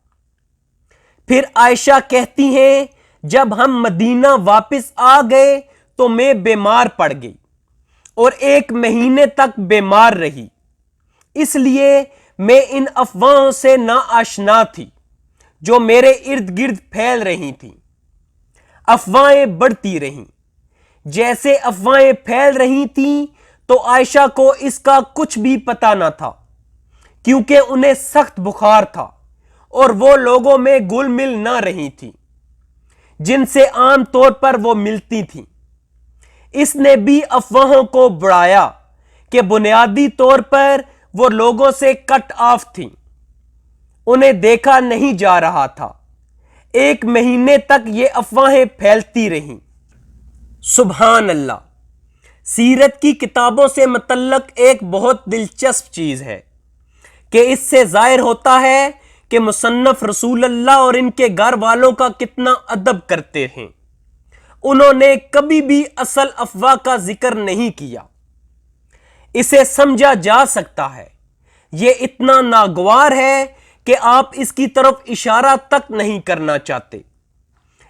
پھر عائشہ کہتی ہیں جب ہم مدینہ واپس آ گئے تو میں بیمار پڑ گئی اور 1 مہینے تک بیمار رہی، اس لیے میں ان افواہوں سے ناآشنا تھی جو میرے ارد گرد پھیل رہی تھیں۔ افواہیں بڑھتی رہیں۔ جیسے افواہیں پھیل رہی تھیں تو عائشہ کو اس کا کچھ بھی پتہ نہ تھا، کیونکہ انہیں سخت بخار تھا اور وہ لوگوں میں گل مل نہ رہی تھیں جن سے عام طور پر وہ ملتی تھیں۔ اس نے بھی افواہوں کو بڑھایا کہ بنیادی طور پر وہ لوگوں سے کٹ آف تھیں، انہیں دیکھا نہیں جا رہا تھا۔ 1 مہینے تک یہ افواہیں پھیلتی رہیں۔ سبحان اللہ۔ سیرت کی کتابوں سے متعلق ایک بہت دلچسپ چیز ہے کہ اس سے ظاہر ہوتا ہے کہ مصنف رسول اللہ اور ان کے گھر والوں کا کتنا ادب کرتے ہیں۔ انہوں نے کبھی بھی اصل افواہ کا ذکر نہیں کیا۔ اسے سمجھا جا سکتا ہے۔ یہ اتنا ناگوار ہے کہ آپ اس کی طرف اشارہ تک نہیں کرنا چاہتے۔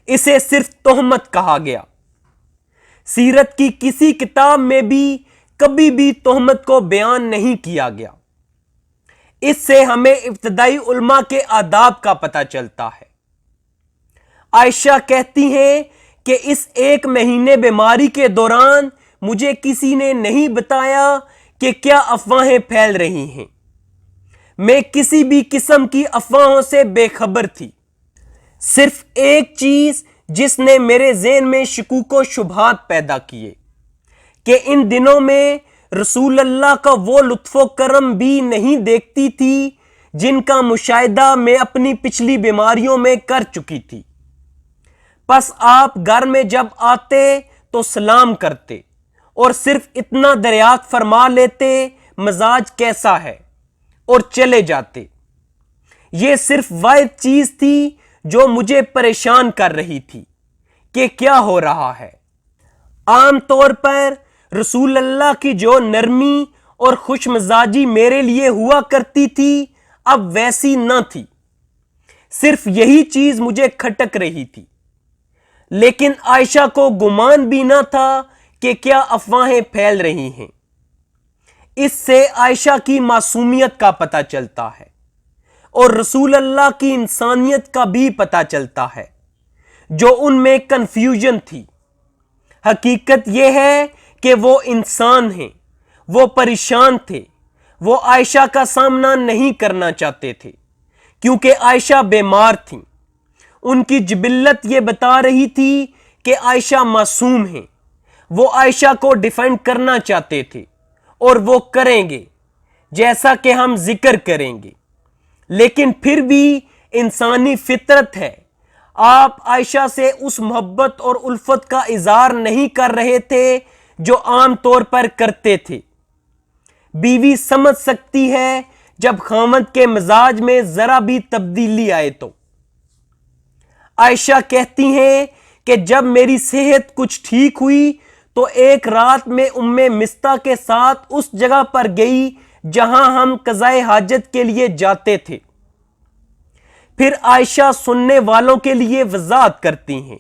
اسے صرف تہمت کہا گیا۔ سیرت کی کسی کتاب میں بھی کبھی بھی تہمت کو بیان نہیں کیا گیا۔ اس سے ہمیں ابتدائی علماء کے آداب کا پتہ چلتا ہے۔ عائشہ کہتی ہیں کہ اس 1 مہینے بیماری کے دوران مجھے کسی نے نہیں بتایا کہ کیا افواہیں پھیل رہی ہیں۔ میں کسی بھی قسم کی افواہوں سے بے خبر تھی۔ صرف ایک چیز جس نے میرے ذہن میں شکوک و شبہات پیدا کیے کہ ان دنوں میں رسول اللہ کا وہ لطف و کرم بھی نہیں دیکھتی تھی جن کا مشاہدہ میں اپنی پچھلی بیماریوں میں کر چکی تھی۔ پس آپ گھر میں جب آتے تو سلام کرتے اور صرف اتنا دریافت فرما لیتے مزاج کیسا ہے اور چلے جاتے۔ یہ صرف واحد چیز تھی جو مجھے پریشان کر رہی تھی کہ کیا ہو رہا ہے۔ عام طور پر رسول اللہ کی جو نرمی اور خوش مزاجی میرے لیے ہوا کرتی تھی اب ویسی نہ تھی۔ صرف یہی چیز مجھے کھٹک رہی تھی، لیکن عائشہ کو گمان بھی نہ تھا کہ کیا افواہیں پھیل رہی ہیں۔ اس سے عائشہ کی معصومیت کا پتہ چلتا ہے اور رسول اللہ کی انسانیت کا بھی پتہ چلتا ہے جو ان میں کنفیوژن تھی۔ حقیقت یہ ہے کہ وہ انسان ہیں، وہ پریشان تھے، وہ عائشہ کا سامنا نہیں کرنا چاہتے تھے کیونکہ عائشہ بیمار تھیں۔ ان کی جبلت یہ بتا رہی تھی کہ عائشہ معصوم ہیں۔ وہ عائشہ کو ڈیفینڈ کرنا چاہتے تھے اور وہ کریں گے جیسا کہ ہم ذکر کریں گے، لیکن پھر بھی انسانی فطرت ہے۔ آپ عائشہ سے اس محبت اور الفت کا اظہار نہیں کر رہے تھے جو عام طور پر کرتے تھے۔ بیوی سمجھ سکتی ہے جب خاوند کے مزاج میں ذرا بھی تبدیلی آئے تو۔ عائشہ کہتی ہیں کہ جب میری صحت کچھ ٹھیک ہوئی تو ایک رات میں ام مستہ کے ساتھ اس جگہ پر گئی جہاں ہم قضائے حاجت کے لیے جاتے تھے۔ پھر عائشہ سننے والوں کے لیے وضاحت کرتی ہیں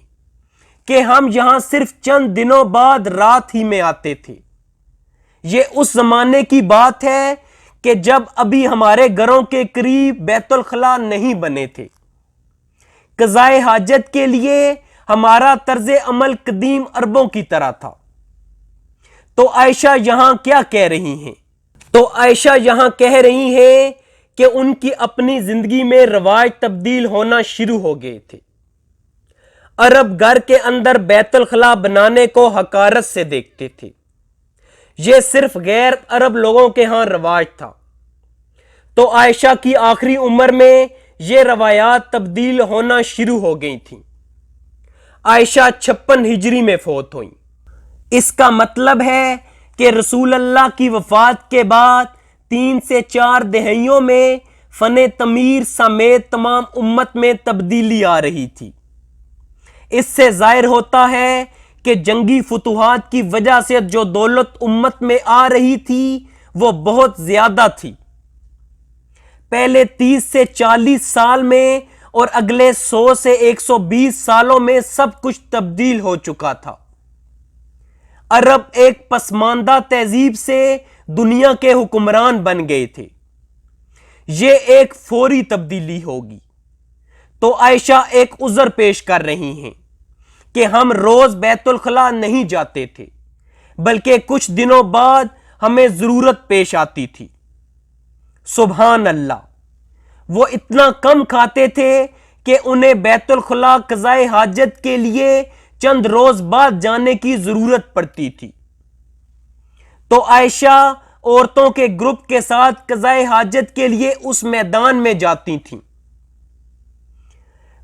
کہ ہم یہاں صرف چند دنوں بعد رات ہی میں آتے تھے۔ یہ اس زمانے کی بات ہے کہ جب ابھی ہمارے گھروں کے قریب بیت الخلاء نہیں بنے تھے۔ قضائے حاجت کے لیے ہمارا طرز عمل قدیم عربوں کی طرح تھا۔ تو عائشہ یہاں کیا کہہ رہی ہیں؟ تو عائشہ یہاں کہہ رہی ہیں کہ ان کی اپنی زندگی میں رواج تبدیل ہونا شروع ہو گئے تھے۔ عرب گھر کے اندر بیت الخلاء بنانے کو حقارت سے دیکھتے تھے۔ یہ صرف غیر عرب لوگوں کے ہاں رواج تھا۔ تو عائشہ کی آخری عمر میں یہ روایات تبدیل ہونا شروع ہو گئی تھیں۔ عائشہ 56 ہجری میں فوت ہوئیں۔ اس کا مطلب ہے کہ رسول اللہ کی وفات کے بعد 3 سے 4 دہائیوں میں فن تعمیر سمیت تمام امت میں تبدیلی آ رہی تھی۔ اس سے ظاہر ہوتا ہے کہ جنگی فتوحات کی وجہ سے جو دولت امت میں آ رہی تھی وہ بہت زیادہ تھی۔ پہلے 30 سے 40 سال میں اور اگلے 100 سے 120 سالوں میں سب کچھ تبدیل ہو چکا تھا۔ عرب ایک پسماندہ تہذیب سے دنیا کے حکمران بن گئے تھے۔ یہ ایک فوری تبدیلی ہوگی۔ تو عائشہ ایک عذر پیش کر رہی ہیں کہ ہم روز بیت الخلاء نہیں جاتے تھے، بلکہ کچھ دنوں بعد ہمیں ضرورت پیش آتی تھی۔ سبحان اللہ، وہ اتنا کم کھاتے تھے کہ انہیں بیت الخلاء قضائے حاجت کے لیے چند روز بعد جانے کی ضرورت پڑتی تھی۔ تو عائشہ عورتوں کے گروپ کے ساتھ قضائے حاجت کے لیے اس میدان میں جاتی تھیں۔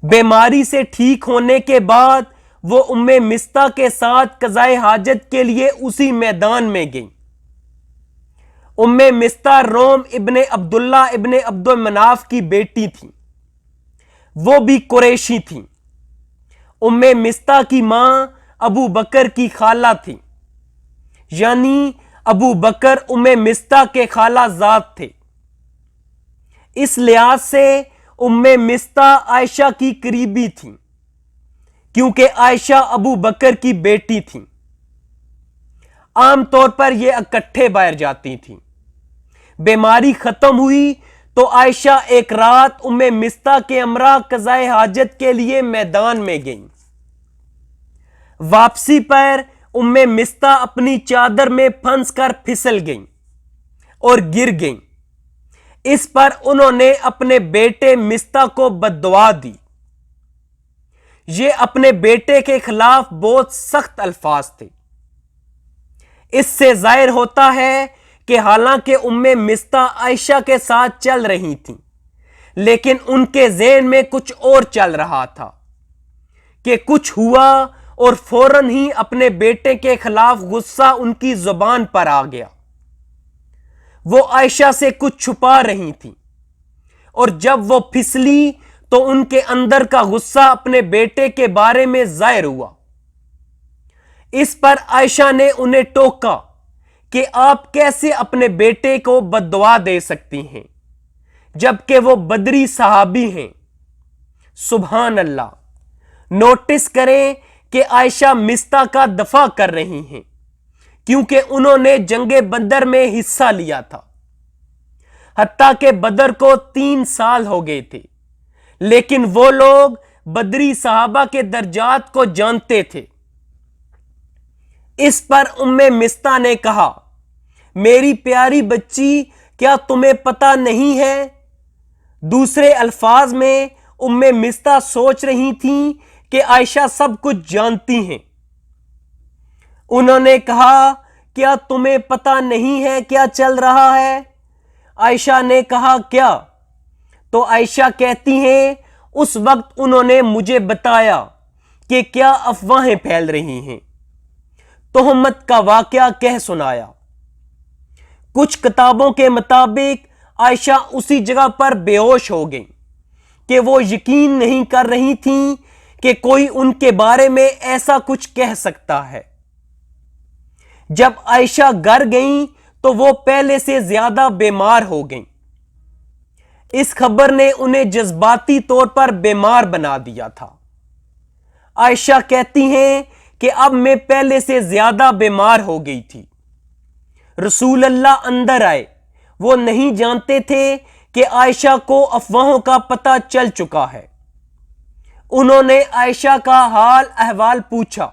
بیماری سے ٹھیک ہونے کے بعد وہ ام مستہ کے ساتھ قضائے حاجت کے لیے اسی میدان میں گئیں۔ ام مستہ روم ابن عبداللہ ابن عبد المناف کی بیٹی تھیں۔ وہ بھی قریشی تھیں۔ ام مستہ کی ماں ابو بکر کی خالہ تھیں، یعنی ابو بکر ام مستہ کے خالہ زاد تھے۔ اس لحاظ سے ام مستہ عائشہ کی قریبی تھیں کیونکہ عائشہ ابو بکر کی بیٹی تھیں۔ عام طور پر یہ اکٹھے باہر جاتی تھیں۔ بیماری ختم ہوئی تو عائشہ ایک رات ام مستح کے ہمراہ قضائے حاجت کے لیے میدان میں گئیں۔ واپسی پر ام مستح اپنی چادر میں پھنس کر پھسل گئیں اور گر گئیں۔ اس پر انہوں نے اپنے بیٹے مستح کو بد دعا دی۔ یہ اپنے بیٹے کے خلاف بہت سخت الفاظ تھے۔ اس سے ظاہر ہوتا ہے کہ حالانکہ ام مستح عائشہ کے ساتھ چل رہی تھیں، لیکن ان کے ذہن میں کچھ اور چل رہا تھا کہ کچھ ہوا اور فوراً ہی اپنے بیٹے کے خلاف غصہ ان کی زبان پر آ گیا۔ وہ عائشہ سے کچھ چھپا رہی تھیں اور جب وہ پھسلی تو ان کے اندر کا غصہ اپنے بیٹے کے بارے میں ظاہر ہوا۔ اس پر عائشہ نے انہیں ٹوکا کہ آپ کیسے اپنے بیٹے کو بد دعا دے سکتی ہیں جبکہ وہ بدری صحابی ہیں۔ سبحان اللہ! نوٹس کریں کہ عائشہ مستح کا دفاع کر رہی ہیں کیونکہ انہوں نے جنگ بدر میں حصہ لیا تھا، حتیٰ کہ بدر کو 3 سال ہو گئے تھے، لیکن وہ لوگ بدری صحابہ کے درجات کو جانتے تھے۔ اس پر ام مستح نے کہا، میری پیاری بچی، کیا تمہیں پتہ نہیں ہے؟ دوسرے الفاظ میں ام مستح سوچ رہی تھیں کہ عائشہ سب کچھ جانتی ہیں۔ انہوں نے کہا، کیا تمہیں پتہ نہیں ہے کیا چل رہا ہے؟ عائشہ نے کہا، کیا؟ تو عائشہ کہتی ہیں، اس وقت انہوں نے مجھے بتایا کہ کیا افواہیں پھیل رہی ہیں، تہمت کا واقعہ کہہ سنایا۔ کچھ کتابوں کے مطابق عائشہ اسی جگہ پر بے ہوش ہو گئیں کہ وہ یقین نہیں کر رہی تھیں کہ کوئی ان کے بارے میں ایسا کچھ کہہ سکتا ہے۔ جب عائشہ گھر گئیں تو وہ پہلے سے زیادہ بیمار ہو گئیں۔ اس خبر نے انہیں جذباتی طور پر بیمار بنا دیا تھا۔ عائشہ کہتی ہیں کہ اب میں پہلے سے زیادہ بیمار ہو گئی تھی۔ رسول اللہ اندر آئے، وہ نہیں جانتے تھے کہ عائشہ کو افواہوں کا پتہ چل چکا ہے۔ انہوں نے عائشہ کا حال احوال پوچھا۔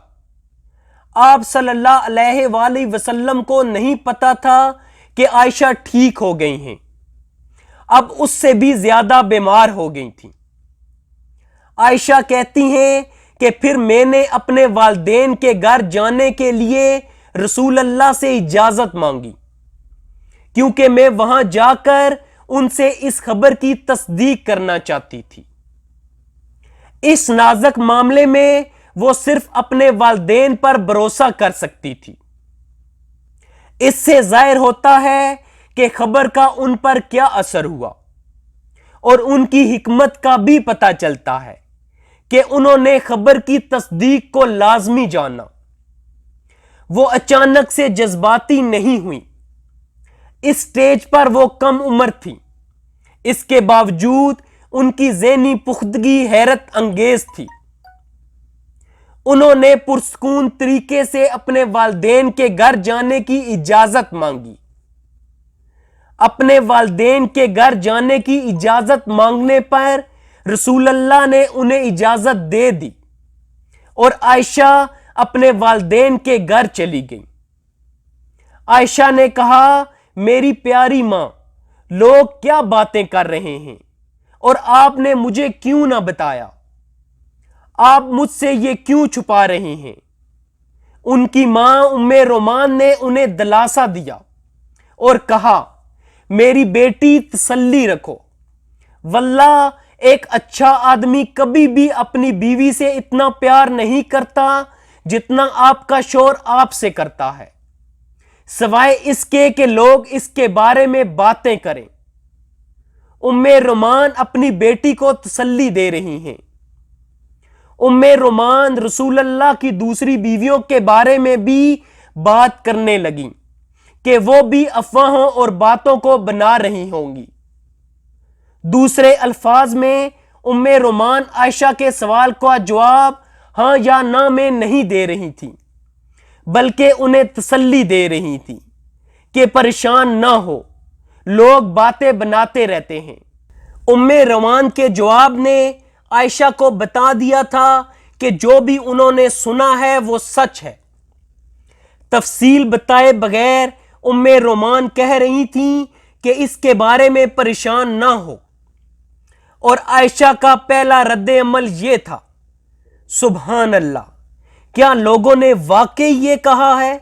آپ صلی اللہ علیہ وآلہ وسلم کو نہیں پتا تھا کہ عائشہ ٹھیک ہو گئی ہیں، اب اس سے بھی زیادہ بیمار ہو گئی تھیں۔ عائشہ کہتی ہیں کہ پھر میں نے اپنے والدین کے گھر جانے کے لیے رسول اللہ سے اجازت مانگی کیونکہ میں وہاں جا کر ان سے اس خبر کی تصدیق کرنا چاہتی تھی۔ اس نازک معاملے میں وہ صرف اپنے والدین پر بھروسہ کر سکتی تھی۔ اس سے ظاہر ہوتا ہے کہ خبر کا ان پر کیا اثر ہوا، اور ان کی حکمت کا بھی پتہ چلتا ہے کہ انہوں نے خبر کی تصدیق کو لازمی جانا۔ وہ اچانک سے جذباتی نہیں ہوئی۔ اس سٹیج پر وہ کم عمر تھی، اس کے باوجود ان کی ذہنی پختگی حیرت انگیز تھی۔ انہوں نے پرسکون طریقے سے اپنے والدین کے گھر جانے کی اجازت مانگی۔ اپنے والدین کے گھر جانے کی اجازت مانگنے پر رسول اللہ نے انہیں اجازت دے دی اور عائشہ اپنے والدین کے گھر چلی گئی۔ عائشہ نے کہا، میری پیاری ماں، لوگ کیا باتیں کر رہے ہیں اور آپ نے مجھے کیوں نہ بتایا؟ آپ مجھ سے یہ کیوں چھپا رہے ہیں؟ ان کی ماں ام رومان نے انہیں دلاسا دیا اور کہا، میری بیٹی تسلی رکھو، واللہ ایک اچھا آدمی کبھی بھی اپنی بیوی سے اتنا پیار نہیں کرتا جتنا آپ کا شوہر آپ سے کرتا ہے، سوائے اس کے کہ لوگ اس کے بارے میں باتیں کریں۔ ام رومان اپنی بیٹی کو تسلی دے رہی ہیں۔ ام رومان رسول اللہ کی دوسری بیویوں کے بارے میں بھی بات کرنے لگیں کہ وہ بھی افواہوں اور باتوں کو بنا رہی ہوں گی۔ دوسرے الفاظ میں ام رومان عائشہ کے سوال کا جواب ہاں یا نہ میں نہیں دے رہی تھی، بلکہ انہیں تسلی دے رہی تھی کہ پریشان نہ ہو، لوگ باتیں بناتے رہتے ہیں۔ ام رومان کے جواب نے عائشہ کو بتا دیا تھا کہ جو بھی انہوں نے سنا ہے وہ سچ ہے۔ تفصیل بتائے بغیر ام رومان کہہ رہی تھیں کہ اس کے بارے میں پریشان نہ ہو، اور عائشہ کا پہلا رد عمل یہ تھا، سبحان اللہ، کیا لوگوں نے واقعی یہ کہا ہے؟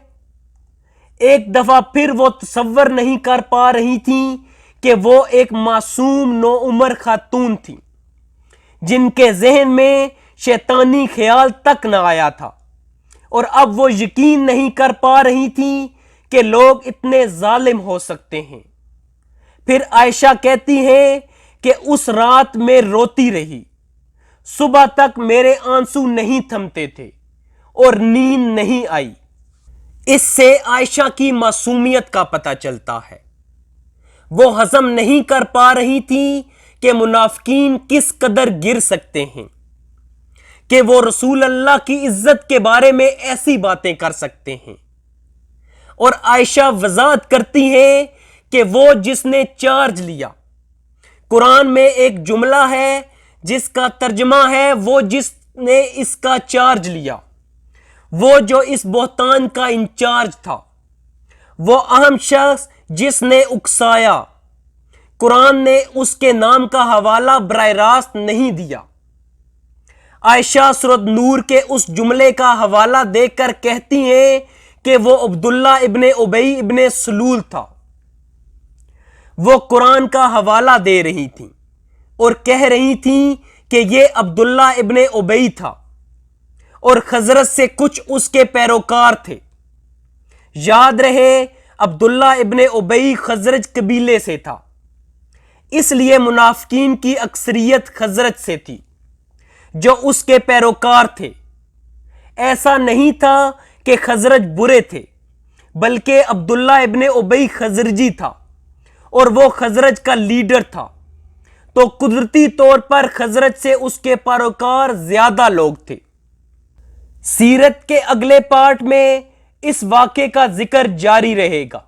ایک دفعہ پھر وہ تصور نہیں کر پا رہی تھیں کہ وہ ایک معصوم نوعمر خاتون تھی جن کے ذہن میں شیطانی خیال تک نہ آیا تھا، اور اب وہ یقین نہیں کر پا رہی تھیں کہ لوگ اتنے ظالم ہو سکتے ہیں۔ پھر عائشہ کہتی ہیں کہ اس رات میں روتی رہی، صبح تک میرے آنسو نہیں تھمتے تھے اور نیند نہیں آئی۔ اس سے عائشہ کی معصومیت کا پتہ چلتا ہے۔ وہ ہضم نہیں کر پا رہی تھی کہ منافقین کس قدر گر سکتے ہیں، کہ وہ رسول اللہ کی عزت کے بارے میں ایسی باتیں کر سکتے ہیں۔ اور عائشہ وضاحت کرتی ہیں کہ وہ جس نے چارج لیا، قرآن میں ایک جملہ ہے جس کا ترجمہ ہے وہ جس نے اس کا چارج لیا، وہ جو اس بہتان کا انچارج تھا، وہ اہم شخص جس نے اکسایا۔ قرآن نے اس کے نام کا حوالہ براہ راست نہیں دیا۔ عائشہ سورۃ نور کے اس جملے کا حوالہ دے کر کہتی ہیں کہ وہ عبداللہ ابن ابی ابن سلول تھا۔ وہ قرآن کا حوالہ دے رہی تھیں اور کہہ رہی تھیں کہ یہ عبداللہ ابن ابی تھا اور خزرج سے کچھ اس کے پیروکار تھے۔ یاد رہے عبداللہ ابن ابی خزرج قبیلے سے تھا، اس لیے منافقین کی اکثریت خزرج سے تھی جو اس کے پیروکار تھے۔ ایسا نہیں تھا کہ خزرج برے تھے، بلکہ عبداللہ ابن ابی خزرجی تھا اور وہ خزرج کا لیڈر تھا، تو قدرتی طور پر خزرج سے اس کے پیروکار زیادہ لوگ تھے۔ سیرت کے اگلے پارٹ میں اس واقعے کا ذکر جاری رہے گا۔